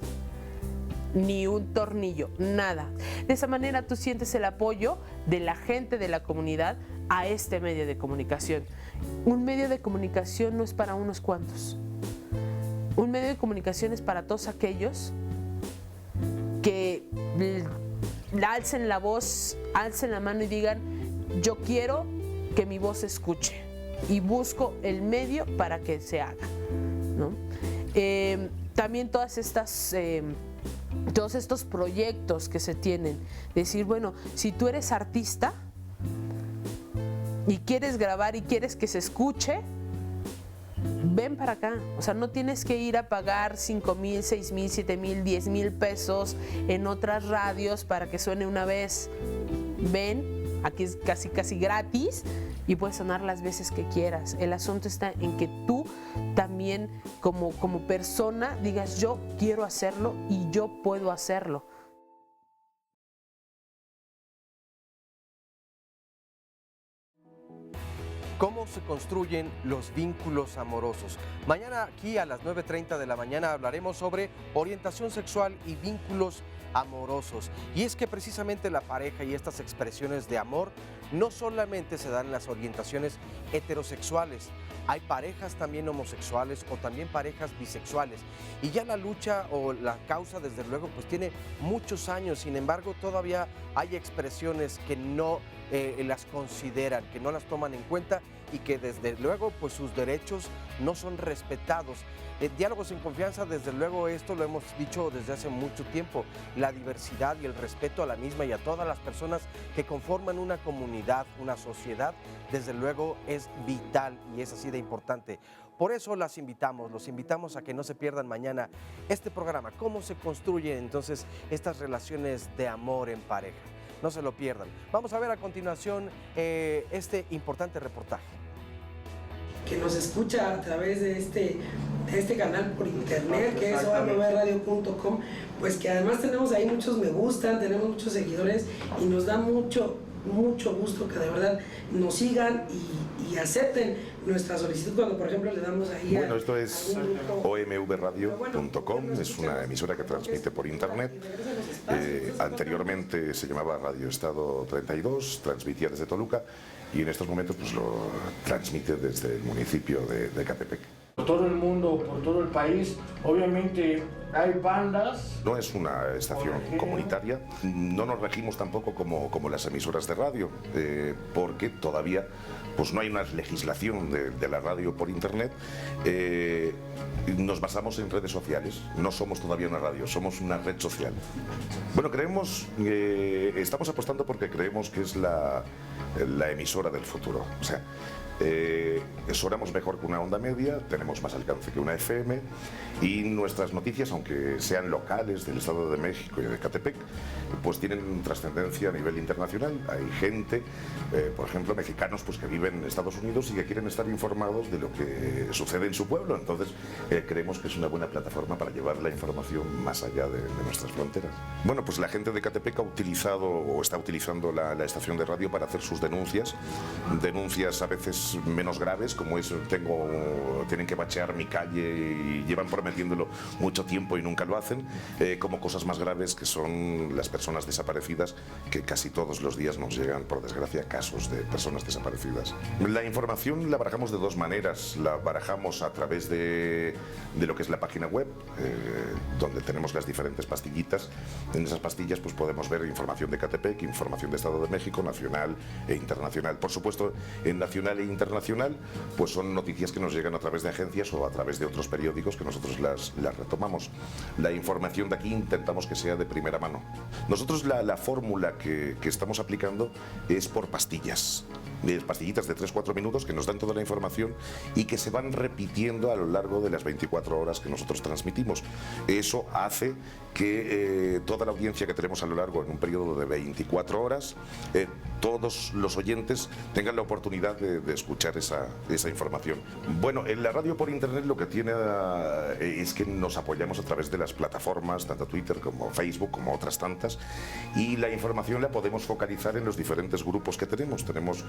ni un tornillo, nada. De esa manera tú sientes el apoyo de la gente de la comunidad a este medio de comunicación. Un medio de comunicación no es para unos cuantos. Un medio de comunicación es para todos aquellos que alcen la voz, alcen la mano y digan: yo quiero que mi voz se escuche y busco el medio para que se haga, ¿no? También todos estos proyectos que se tienen, decir, bueno, si tú eres artista y quieres grabar y quieres que se escuche, ven para acá. O sea, no tienes que ir a pagar 5,000, 6,000, 7,000, 10,000 pesos en otras radios para que suene una vez. Ven, aquí es casi gratis y puedes sonar las veces que quieras. El asunto está en que tú también como persona digas: yo quiero hacerlo y yo puedo hacerlo. ¿Cómo se construyen los vínculos amorosos? Mañana aquí a las 9:30 de la mañana hablaremos sobre orientación sexual y vínculos amorosos. Y es que precisamente la pareja y estas expresiones de amor no solamente se dan en las orientaciones heterosexuales, hay parejas también homosexuales o también parejas bisexuales. Y ya la lucha o la causa, desde luego, pues tiene muchos años. Sin embargo, todavía hay expresiones que no las consideran, que no las toman en cuenta y que desde luego pues sus derechos no son respetados. Diálogos en Confianza, desde luego esto lo hemos dicho desde hace mucho tiempo, la diversidad y el respeto a la misma y a todas las personas que conforman una comunidad, una sociedad, desde luego es vital y es así de importante. Por eso los invitamos a que no se pierdan mañana este programa, cómo se construyen entonces estas relaciones de amor en pareja. No se lo pierdan. Vamos a ver a continuación este importante reportaje. Que nos escucha a través de este canal por internet, que es omvradio.com, pues que además tenemos ahí muchos me gustan, tenemos muchos seguidores y nos da mucho gusto que de verdad nos sigan y acepten nuestra solicitud cuando, por ejemplo, le damos ahí Bueno, esto es omvradio.com, es una emisora que transmite por internet. Anteriormente se llamaba Radio Estado 32, transmitía desde Toluca y en estos momentos pues lo transmite desde el municipio de Catepec. Por todo el mundo, por todo el país, obviamente hay bandas. No es una estación comunitaria, no nos regimos tampoco como las emisoras de radio, porque todavía pues no hay una legislación de la radio por internet. Nos basamos en redes sociales, no somos todavía una radio, somos una red social. Bueno, estamos apostando porque creemos que es la emisora del futuro. O sea, sonamos mejor que una onda media, tenemos más alcance que una FM y nuestras noticias, aunque sean locales del Estado de México y de Catepec, pues tienen trascendencia a nivel internacional. Hay gente, por ejemplo, mexicanos pues que viven en Estados Unidos y que quieren estar informados de lo que sucede en su pueblo. Entonces, creemos que es una buena plataforma para llevar la información más allá de nuestras fronteras. Bueno, pues la gente de Catepec ha utilizado o está utilizando la estación de radio para hacer sus denuncias a veces menos graves, como es tienen que bachear mi calle y llevan prometiéndolo mucho tiempo y nunca lo hacen, como cosas más graves que son las personas desaparecidas, que casi todos los días nos llegan, por desgracia, casos de personas desaparecidas. La información la barajamos de dos maneras. La barajamos a través de lo que es la página web, donde tenemos las diferentes pastillitas. En esas pastillas pues podemos ver información de Catepec, información de Estado de México, nacional e internacional. Por supuesto, en nacional e internacional pues son noticias que nos llegan a través de agencias o a través de otros periódicos que nosotros las retomamos. La información de aquí intentamos que sea de primera mano. Nosotros la fórmula que estamos aplicando es por pastillas. Pastillitas de 3-4 minutos que nos dan toda la información y que se van repitiendo a lo largo de las 24 horas que nosotros transmitimos. Eso hace que toda la audiencia que tenemos a lo largo en un periodo de 24 horas, todos los oyentes tengan la oportunidad de escuchar esa información. Bueno, en la radio por internet lo que tiene es que nos apoyamos a través de las plataformas, tanto Twitter como Facebook, como otras tantas, y la información la podemos focalizar en los diferentes grupos que tenemos. Tenemos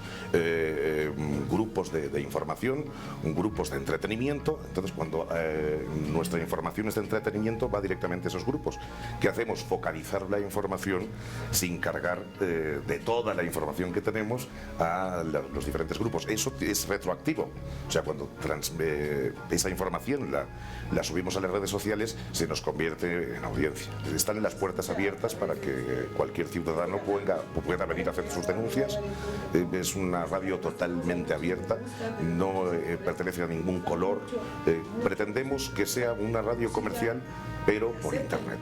grupos de información, grupos de entretenimiento. Entonces, cuando nuestra información es de entretenimiento, va directamente a esos grupos. ¿Qué hacemos? Focalizar la información sin cargar de toda la información que tenemos a los diferentes grupos. Eso es retroactivo. O sea, cuando esa información la subimos a las redes sociales, se nos convierte en audiencia. Están las puertas abiertas para que cualquier ciudadano pueda venir a hacer sus denuncias. Es una radio totalmente abierta, no pertenece a ningún color. Pretendemos que sea una radio comercial, pero por internet.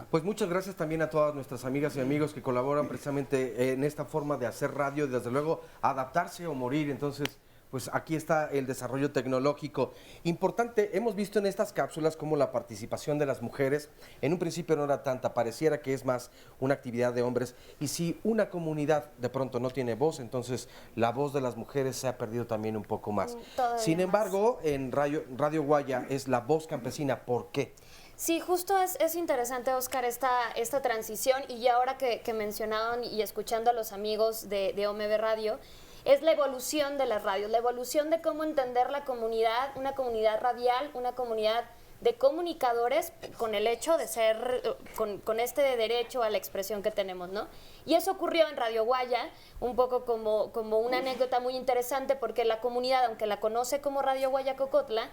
Pues muchas gracias también a todas nuestras amigas y amigos que colaboran precisamente en esta forma de hacer radio, desde luego adaptarse o morir. Entonces, pues aquí está el desarrollo tecnológico importante. Hemos visto en estas cápsulas cómo la participación de las mujeres en un principio no era tanta, pareciera que es más una actividad de hombres, y si una comunidad de pronto no tiene voz, entonces la voz de las mujeres se ha perdido también un poco más. Sin embargo, en Radio Guaya es la voz campesina. ¿Por qué? Sí, justo es interesante, Oscar, esta transición, y ya ahora que mencionaban y escuchando a los amigos de OMB Radio, es la evolución de las radios, la evolución de cómo entender la comunidad, una comunidad radial, una comunidad de comunicadores con el hecho de ser, con este derecho a la expresión que tenemos, ¿no? Y eso ocurrió en Radio Guaya, un poco como una anécdota muy interesante, porque la comunidad, aunque la conoce como Radio Guayacocotla,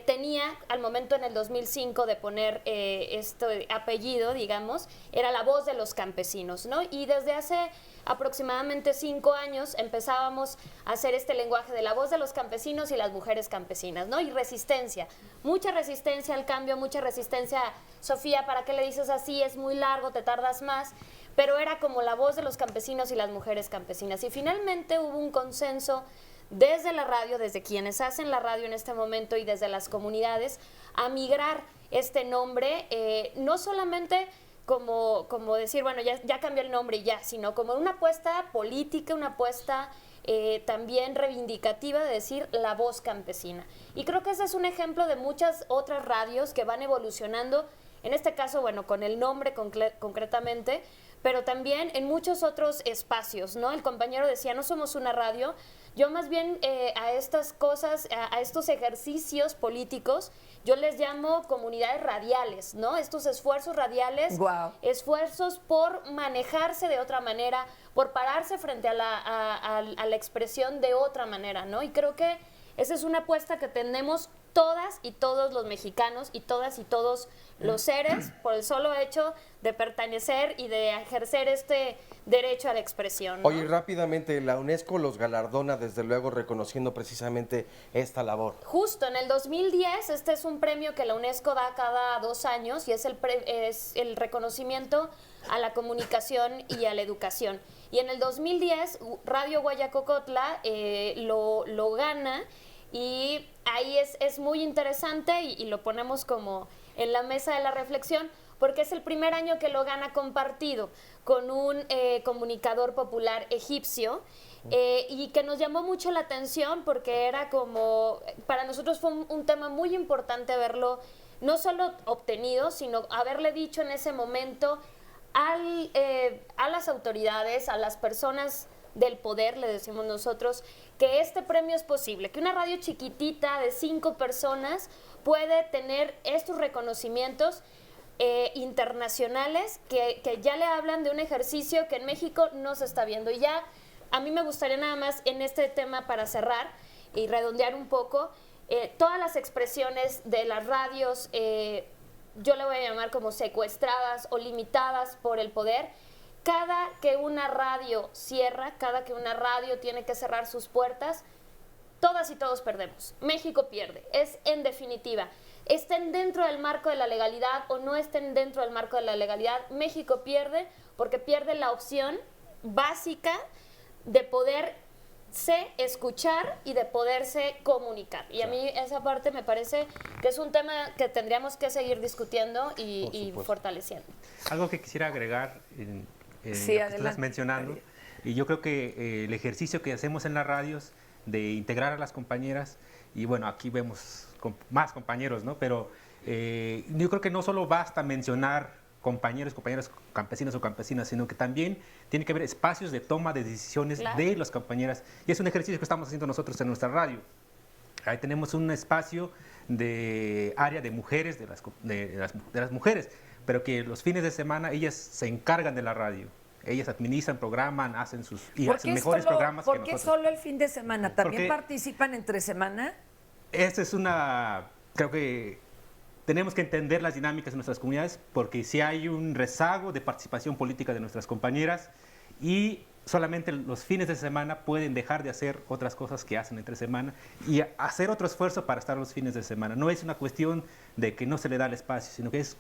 tenía al momento en el 2005 de poner este apellido, digamos, era la voz de los campesinos, ¿no? Y desde hace aproximadamente 5 años empezábamos a hacer este lenguaje de la voz de los campesinos y las mujeres campesinas, ¿no? Y resistencia, mucha resistencia al cambio, mucha resistencia, Sofía, ¿para qué le dices así? Es muy largo, te tardas más, pero era como la voz de los campesinos y las mujeres campesinas. Y finalmente hubo un consenso desde la radio, desde quienes hacen la radio en este momento y desde las comunidades, a migrar este nombre, no solamente como decir, bueno, ya cambió el nombre y ya, sino como una apuesta política, una apuesta también reivindicativa de decir la voz campesina. Y creo que ese es un ejemplo de muchas otras radios que van evolucionando, en este caso, bueno, con el nombre concretamente, pero también en muchos otros espacios, ¿no? El compañero decía, no somos una radio. Yo más bien a estas cosas, a estos ejercicios políticos, yo les llamo comunidades radiales, ¿no? Estos esfuerzos radiales, esfuerzos por manejarse de otra manera, por pararse frente a la expresión de otra manera, ¿no? Y creo que esa es una apuesta que tenemos todas y todos los mexicanos y todas y todos los seres por el solo hecho de pertenecer y de ejercer este derecho a la expresión, ¿no? Oye, rápidamente, la UNESCO los galardona, desde luego, reconociendo precisamente esta labor. Justo, en el 2010, este es un premio que la UNESCO da cada 2 años y es el reconocimiento a la comunicación y a la educación. Y en el 2010, Radio Guayacocotla lo gana. Y ahí es muy interesante y lo ponemos como en la mesa de la reflexión, porque es el primer año que lo gana compartido con un comunicador popular egipcio y que nos llamó mucho la atención porque era como, para nosotros fue un tema muy importante haberlo no solo obtenido, sino haberle dicho en ese momento a las autoridades, a las personas del poder, le decimos nosotros, que este premio es posible, que una radio chiquitita de 5 personas puede tener estos reconocimientos internacionales que ya le hablan de un ejercicio que en México no se está viendo. Y ya a mí me gustaría nada más en este tema, para cerrar y redondear un poco, todas las expresiones de las radios, yo le voy a llamar como secuestradas o limitadas por el poder. Cada que una radio cierra, cada que una radio tiene que cerrar sus puertas, todas y todos perdemos. México pierde. Es en definitiva, estén dentro del marco de la legalidad o no estén dentro del marco de la legalidad, México pierde porque pierde la opción básica de poderse escuchar y de poderse comunicar. Y a mí esa parte me parece que es un tema que tendríamos que seguir discutiendo y fortaleciendo. Algo que quisiera agregar sí, lo que estás mencionando, y yo creo que el ejercicio que hacemos en las radios de integrar a las compañeras, y bueno, aquí vemos más compañeros, ¿no? Pero yo creo que no solo basta mencionar compañeras campesinos o campesinas, sino que también tiene que haber espacios de toma de decisiones de las compañeras, y es un ejercicio que estamos haciendo nosotros en nuestra radio. Ahí tenemos un espacio de área de mujeres, de las mujeres, pero que los fines de semana ellas se encargan de la radio. Ellas administran, programan, hacen mejores programas que nosotros. ¿Por qué solo el fin de semana? ¿También participan entre semana? Esta es creo que tenemos que entender las dinámicas de nuestras comunidades, porque si hay un rezago de participación política de nuestras compañeras y solamente los fines de semana pueden dejar de hacer otras cosas que hacen entre semana y hacer otro esfuerzo para estar los fines de semana. No es una cuestión de que no se le da el espacio, sino que es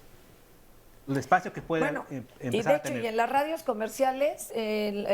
el espacio que puedan empezar a tener. Y en las radios comerciales,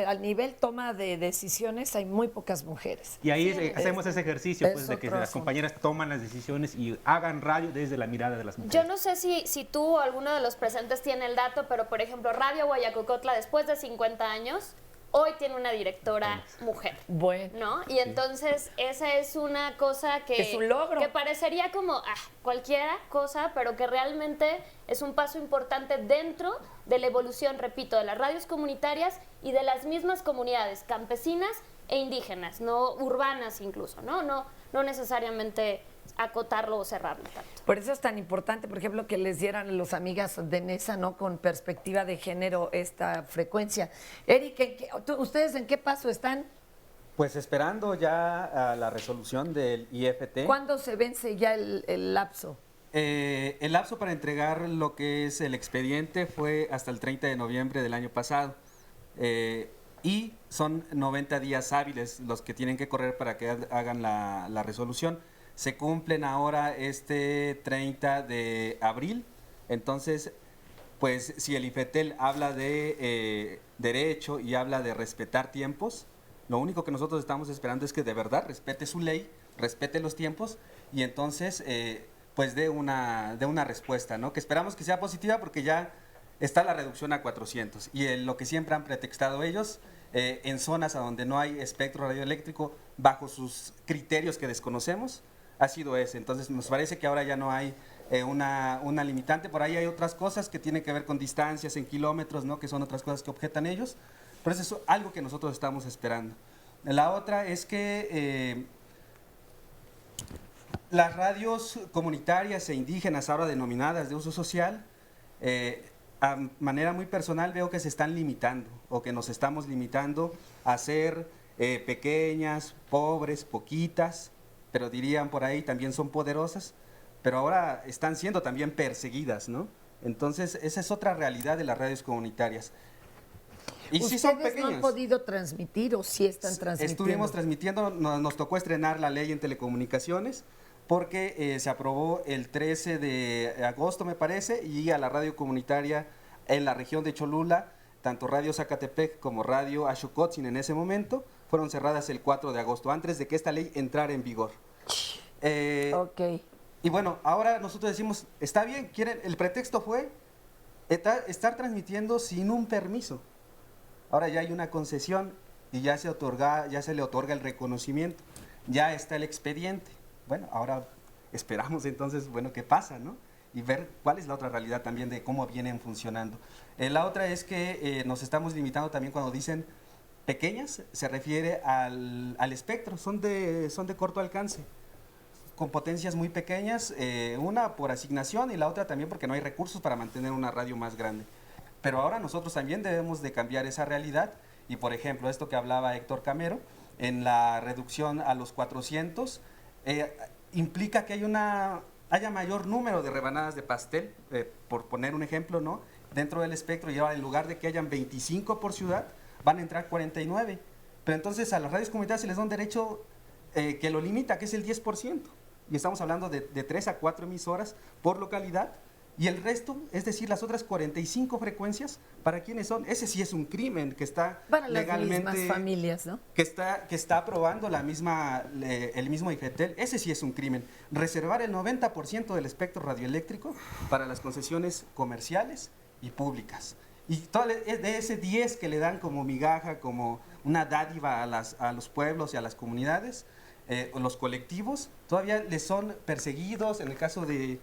al nivel toma de decisiones, hay muy pocas mujeres. Y ahí hacemos ese ejercicio, pues, de que las compañeras toman las decisiones y hagan radio desde la mirada de las mujeres. Yo no sé si tú o alguno de los presentes tiene el dato, pero por ejemplo, Radio Guayacocotla, después de 50 años, hoy tiene una directora mujer. Bueno. ¿No? Y entonces esa es una cosa que es un logro. Que parecería como cualquiera cosa, pero que realmente es un paso importante dentro de la evolución, repito, de las radios comunitarias y de las mismas comunidades campesinas e indígenas, no urbanas incluso, no necesariamente acotarlo o cerrarlo tanto. Por eso es tan importante, por ejemplo, que les dieran a los amigas de NESA, ¿no? Con perspectiva de género esta frecuencia. Eric, ¿ustedes en qué paso están? Pues esperando ya a la resolución del IFT. ¿Cuándo se vence ya el lapso? El lapso para entregar lo que es el expediente fue hasta el 30 de noviembre del año pasado. Y son 90 días hábiles los que tienen que correr para que hagan la resolución. Se cumplen ahora este 30 de abril, entonces, pues si el IFETEL habla de derecho y habla de respetar tiempos, lo único que nosotros estamos esperando es que de verdad respete su ley, respete los tiempos y entonces, pues dé una respuesta, ¿no? Que esperamos que sea positiva porque ya está la reducción a 400 y lo que siempre han pretextado ellos, en zonas a donde no hay espectro radioeléctrico, bajo sus criterios que desconocemos, ha sido ese. Entonces nos parece que ahora ya no hay una limitante. Por ahí hay otras cosas que tienen que ver con distancias en kilómetros, ¿no? Que son otras cosas que objetan ellos, pero eso es algo que nosotros estamos esperando. La otra es que las radios comunitarias e indígenas, ahora denominadas de uso social, a manera muy personal veo que se están limitando o que nos estamos limitando a ser pequeñas, pobres, poquitas, pero dirían por ahí también son poderosas, pero ahora están siendo también perseguidas, ¿no? Entonces, esa es otra realidad de las radios comunitarias. Y sí son pequeñas. ¿No han podido transmitir o sí están transmitiendo? Estuvimos transmitiendo, nos tocó estrenar la ley en telecomunicaciones, porque se aprobó el 13 de agosto, me parece, y a la radio comunitaria en la región de Cholula, tanto Radio Zacatepec como Radio Axocotzin en ese momento, fueron cerradas el 4 de agosto, antes de que esta ley entrara en vigor. Y bueno, ahora nosotros decimos, está bien, el pretexto fue estar transmitiendo sin un permiso. Ahora ya hay una concesión y ya se le otorga el reconocimiento, ya está el expediente. Bueno, ahora esperamos entonces, bueno, qué pasa, ¿no? Y ver cuál es la otra realidad también de cómo vienen funcionando. La otra es que nos estamos limitando también cuando dicen pequeñas, se refiere al espectro, son de corto alcance, con potencias muy pequeñas, una por asignación y la otra también porque no hay recursos para mantener una radio más grande. Pero ahora nosotros también debemos de cambiar esa realidad y, por ejemplo, esto que hablaba Héctor Camero, en la reducción a los 400, implica que haya mayor número de rebanadas de pastel, por poner un ejemplo, ¿no? Dentro del espectro, y ahora en lugar de que hayan 25 por ciudad, van a entrar 49. Pero entonces a las radios comunitarias se les da un derecho que lo limita, que es el 10%. Y estamos hablando de 3 a 4 emisoras por localidad. Y el resto, es decir, las otras 45 frecuencias, ¿para quiénes son? Ese sí es un crimen que está para legalmente... las mismas familias, ¿no? Que está aprobando el mismo IFETEL. Ese sí es un crimen. Reservar el 90% del espectro radioeléctrico para las concesiones comerciales y públicas. Y de ese 10 que le dan como migaja, como una dádiva a los pueblos y a las comunidades, los colectivos, todavía les son perseguidos. En el caso de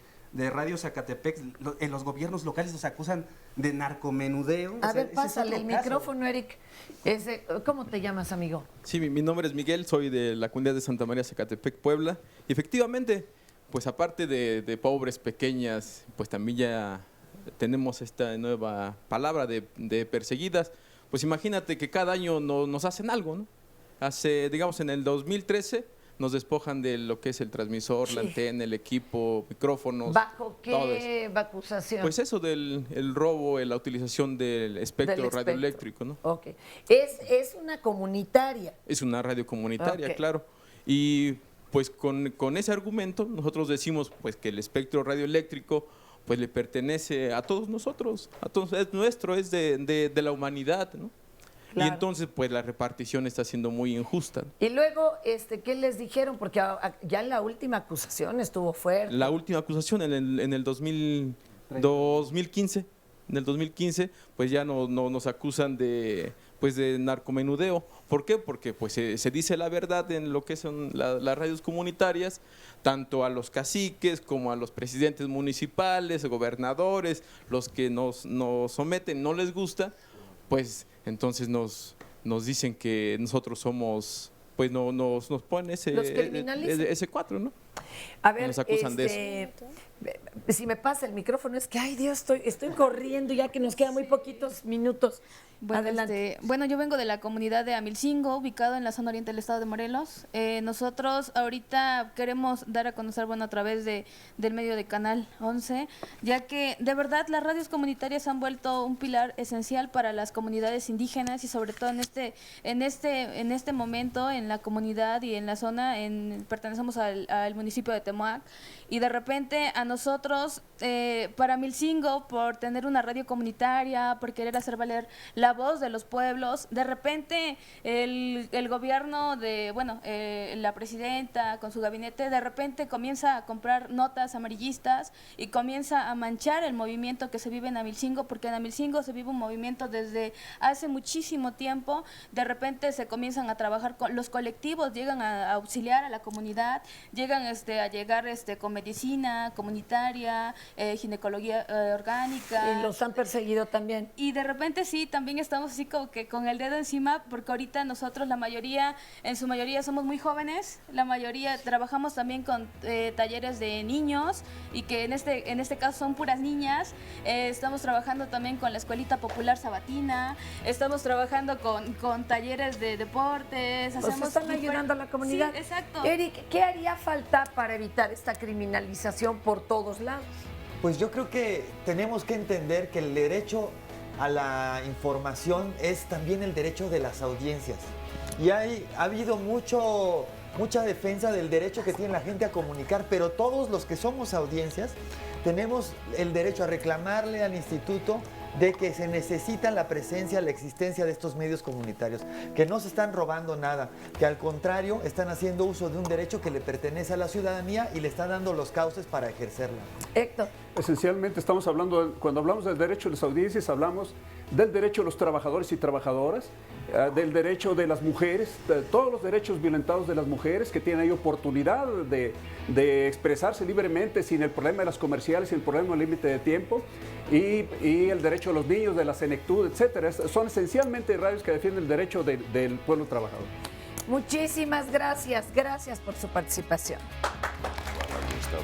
Radio Zacatepec, en los gobiernos locales los acusan de narcomenudeo. A ver, pásale el micrófono, Eric. ¿Cómo te llamas, amigo? Sí, mi nombre es Miguel, soy de la comunidad de Santa María Zacatepec, Puebla. Y efectivamente, pues aparte de pobres, pequeñas, pues también ya tenemos esta nueva palabra de perseguidas. Pues imagínate que cada año nos hacen algo, ¿no? Digamos, en el 2013 nos despojan de lo que es el transmisor, la antena, el equipo, micrófonos. ¿Bajo qué acusación? Pues eso el robo, la utilización del espectro radioeléctrico, ¿no? Ok. Es una comunitaria. Es una radio comunitaria, claro. Y pues con ese argumento nosotros decimos pues que el espectro radioeléctrico pues le pertenece a todos nosotros, es nuestro, es de la humanidad, ¿no? Claro. Y entonces, pues, la repartición está siendo muy injusta. Y luego, ¿qué les dijeron? Porque ya la última acusación estuvo fuerte. La última acusación en el 2015. En el 2015, pues ya nos acusan de narcomenudeo. ¿Por qué? Porque pues se dice la verdad en lo que son las radios comunitarias, tanto a los caciques como a los presidentes municipales, gobernadores, los que nos someten, no les gusta, pues entonces nos nos dicen que nosotros somos, pues nos ponen ese 4, ¿no? A ver, nos acusan de eso. Si me pasa el micrófono, es que, ay Dios, estoy corriendo ya que nos quedan muy poquitos minutos. Bueno, Adelante. bueno, yo vengo de la comunidad de Amilcingo, ubicado en la zona oriente del estado de Morelos. Nosotros ahorita queremos dar a conocer, bueno, a través del medio de Canal 11, ya que de verdad las radios comunitarias han vuelto un pilar esencial para las comunidades indígenas y sobre todo en este momento en la comunidad y en la zona, pertenecemos al municipio de Temoac, y de repente a nosotros, para Amilcingo, por tener una radio comunitaria, por querer hacer valer la voz de los pueblos, de repente el gobierno la presidenta con su gabinete, de repente comienza a comprar notas amarillistas y comienza a manchar el movimiento que se vive en Amilcingo, porque en Amilcingo se vive un movimiento desde hace muchísimo tiempo. De repente se comienzan a trabajar los colectivos, llegan a auxiliar a la comunidad, llegan a llegar con medicina comunitaria, ginecología orgánica. Y los han perseguido también. Y de repente sí, también estamos así como que con el dedo encima, porque ahorita nosotros en su mayoría somos muy jóvenes, la mayoría trabajamos también con talleres de niños, y que en este caso son puras niñas. Estamos trabajando también con la Escuelita Popular Sabatina, estamos trabajando con talleres de deportes. Están ayudando a la comunidad. Sí, exacto. Eric, ¿qué haría falta para evitar esta criminalización por todos lados? Pues yo creo que tenemos que entender que el derecho a la información es también el derecho de las audiencias. Y ha habido mucha defensa del derecho que tiene la gente a comunicar, pero todos los que somos audiencias tenemos el derecho a reclamarle al instituto de que se necesita la presencia, la existencia de estos medios comunitarios, que no se están robando nada, que al contrario están haciendo uso de un derecho que le pertenece a la ciudadanía y le están dando los cauces para ejercerla. Héctor. Esencialmente estamos hablando, cuando hablamos del derecho de las audiencias, hablamos del derecho de los trabajadores y trabajadoras, del derecho de las mujeres, de todos los derechos violentados de las mujeres que tienen ahí oportunidad de expresarse libremente sin el problema de las comerciales, sin el problema del límite de tiempo, y el derecho de los niños, de la senectud, etcétera. Son esencialmente radios que defienden el derecho del pueblo trabajador. Muchísimas gracias por su participación. Estado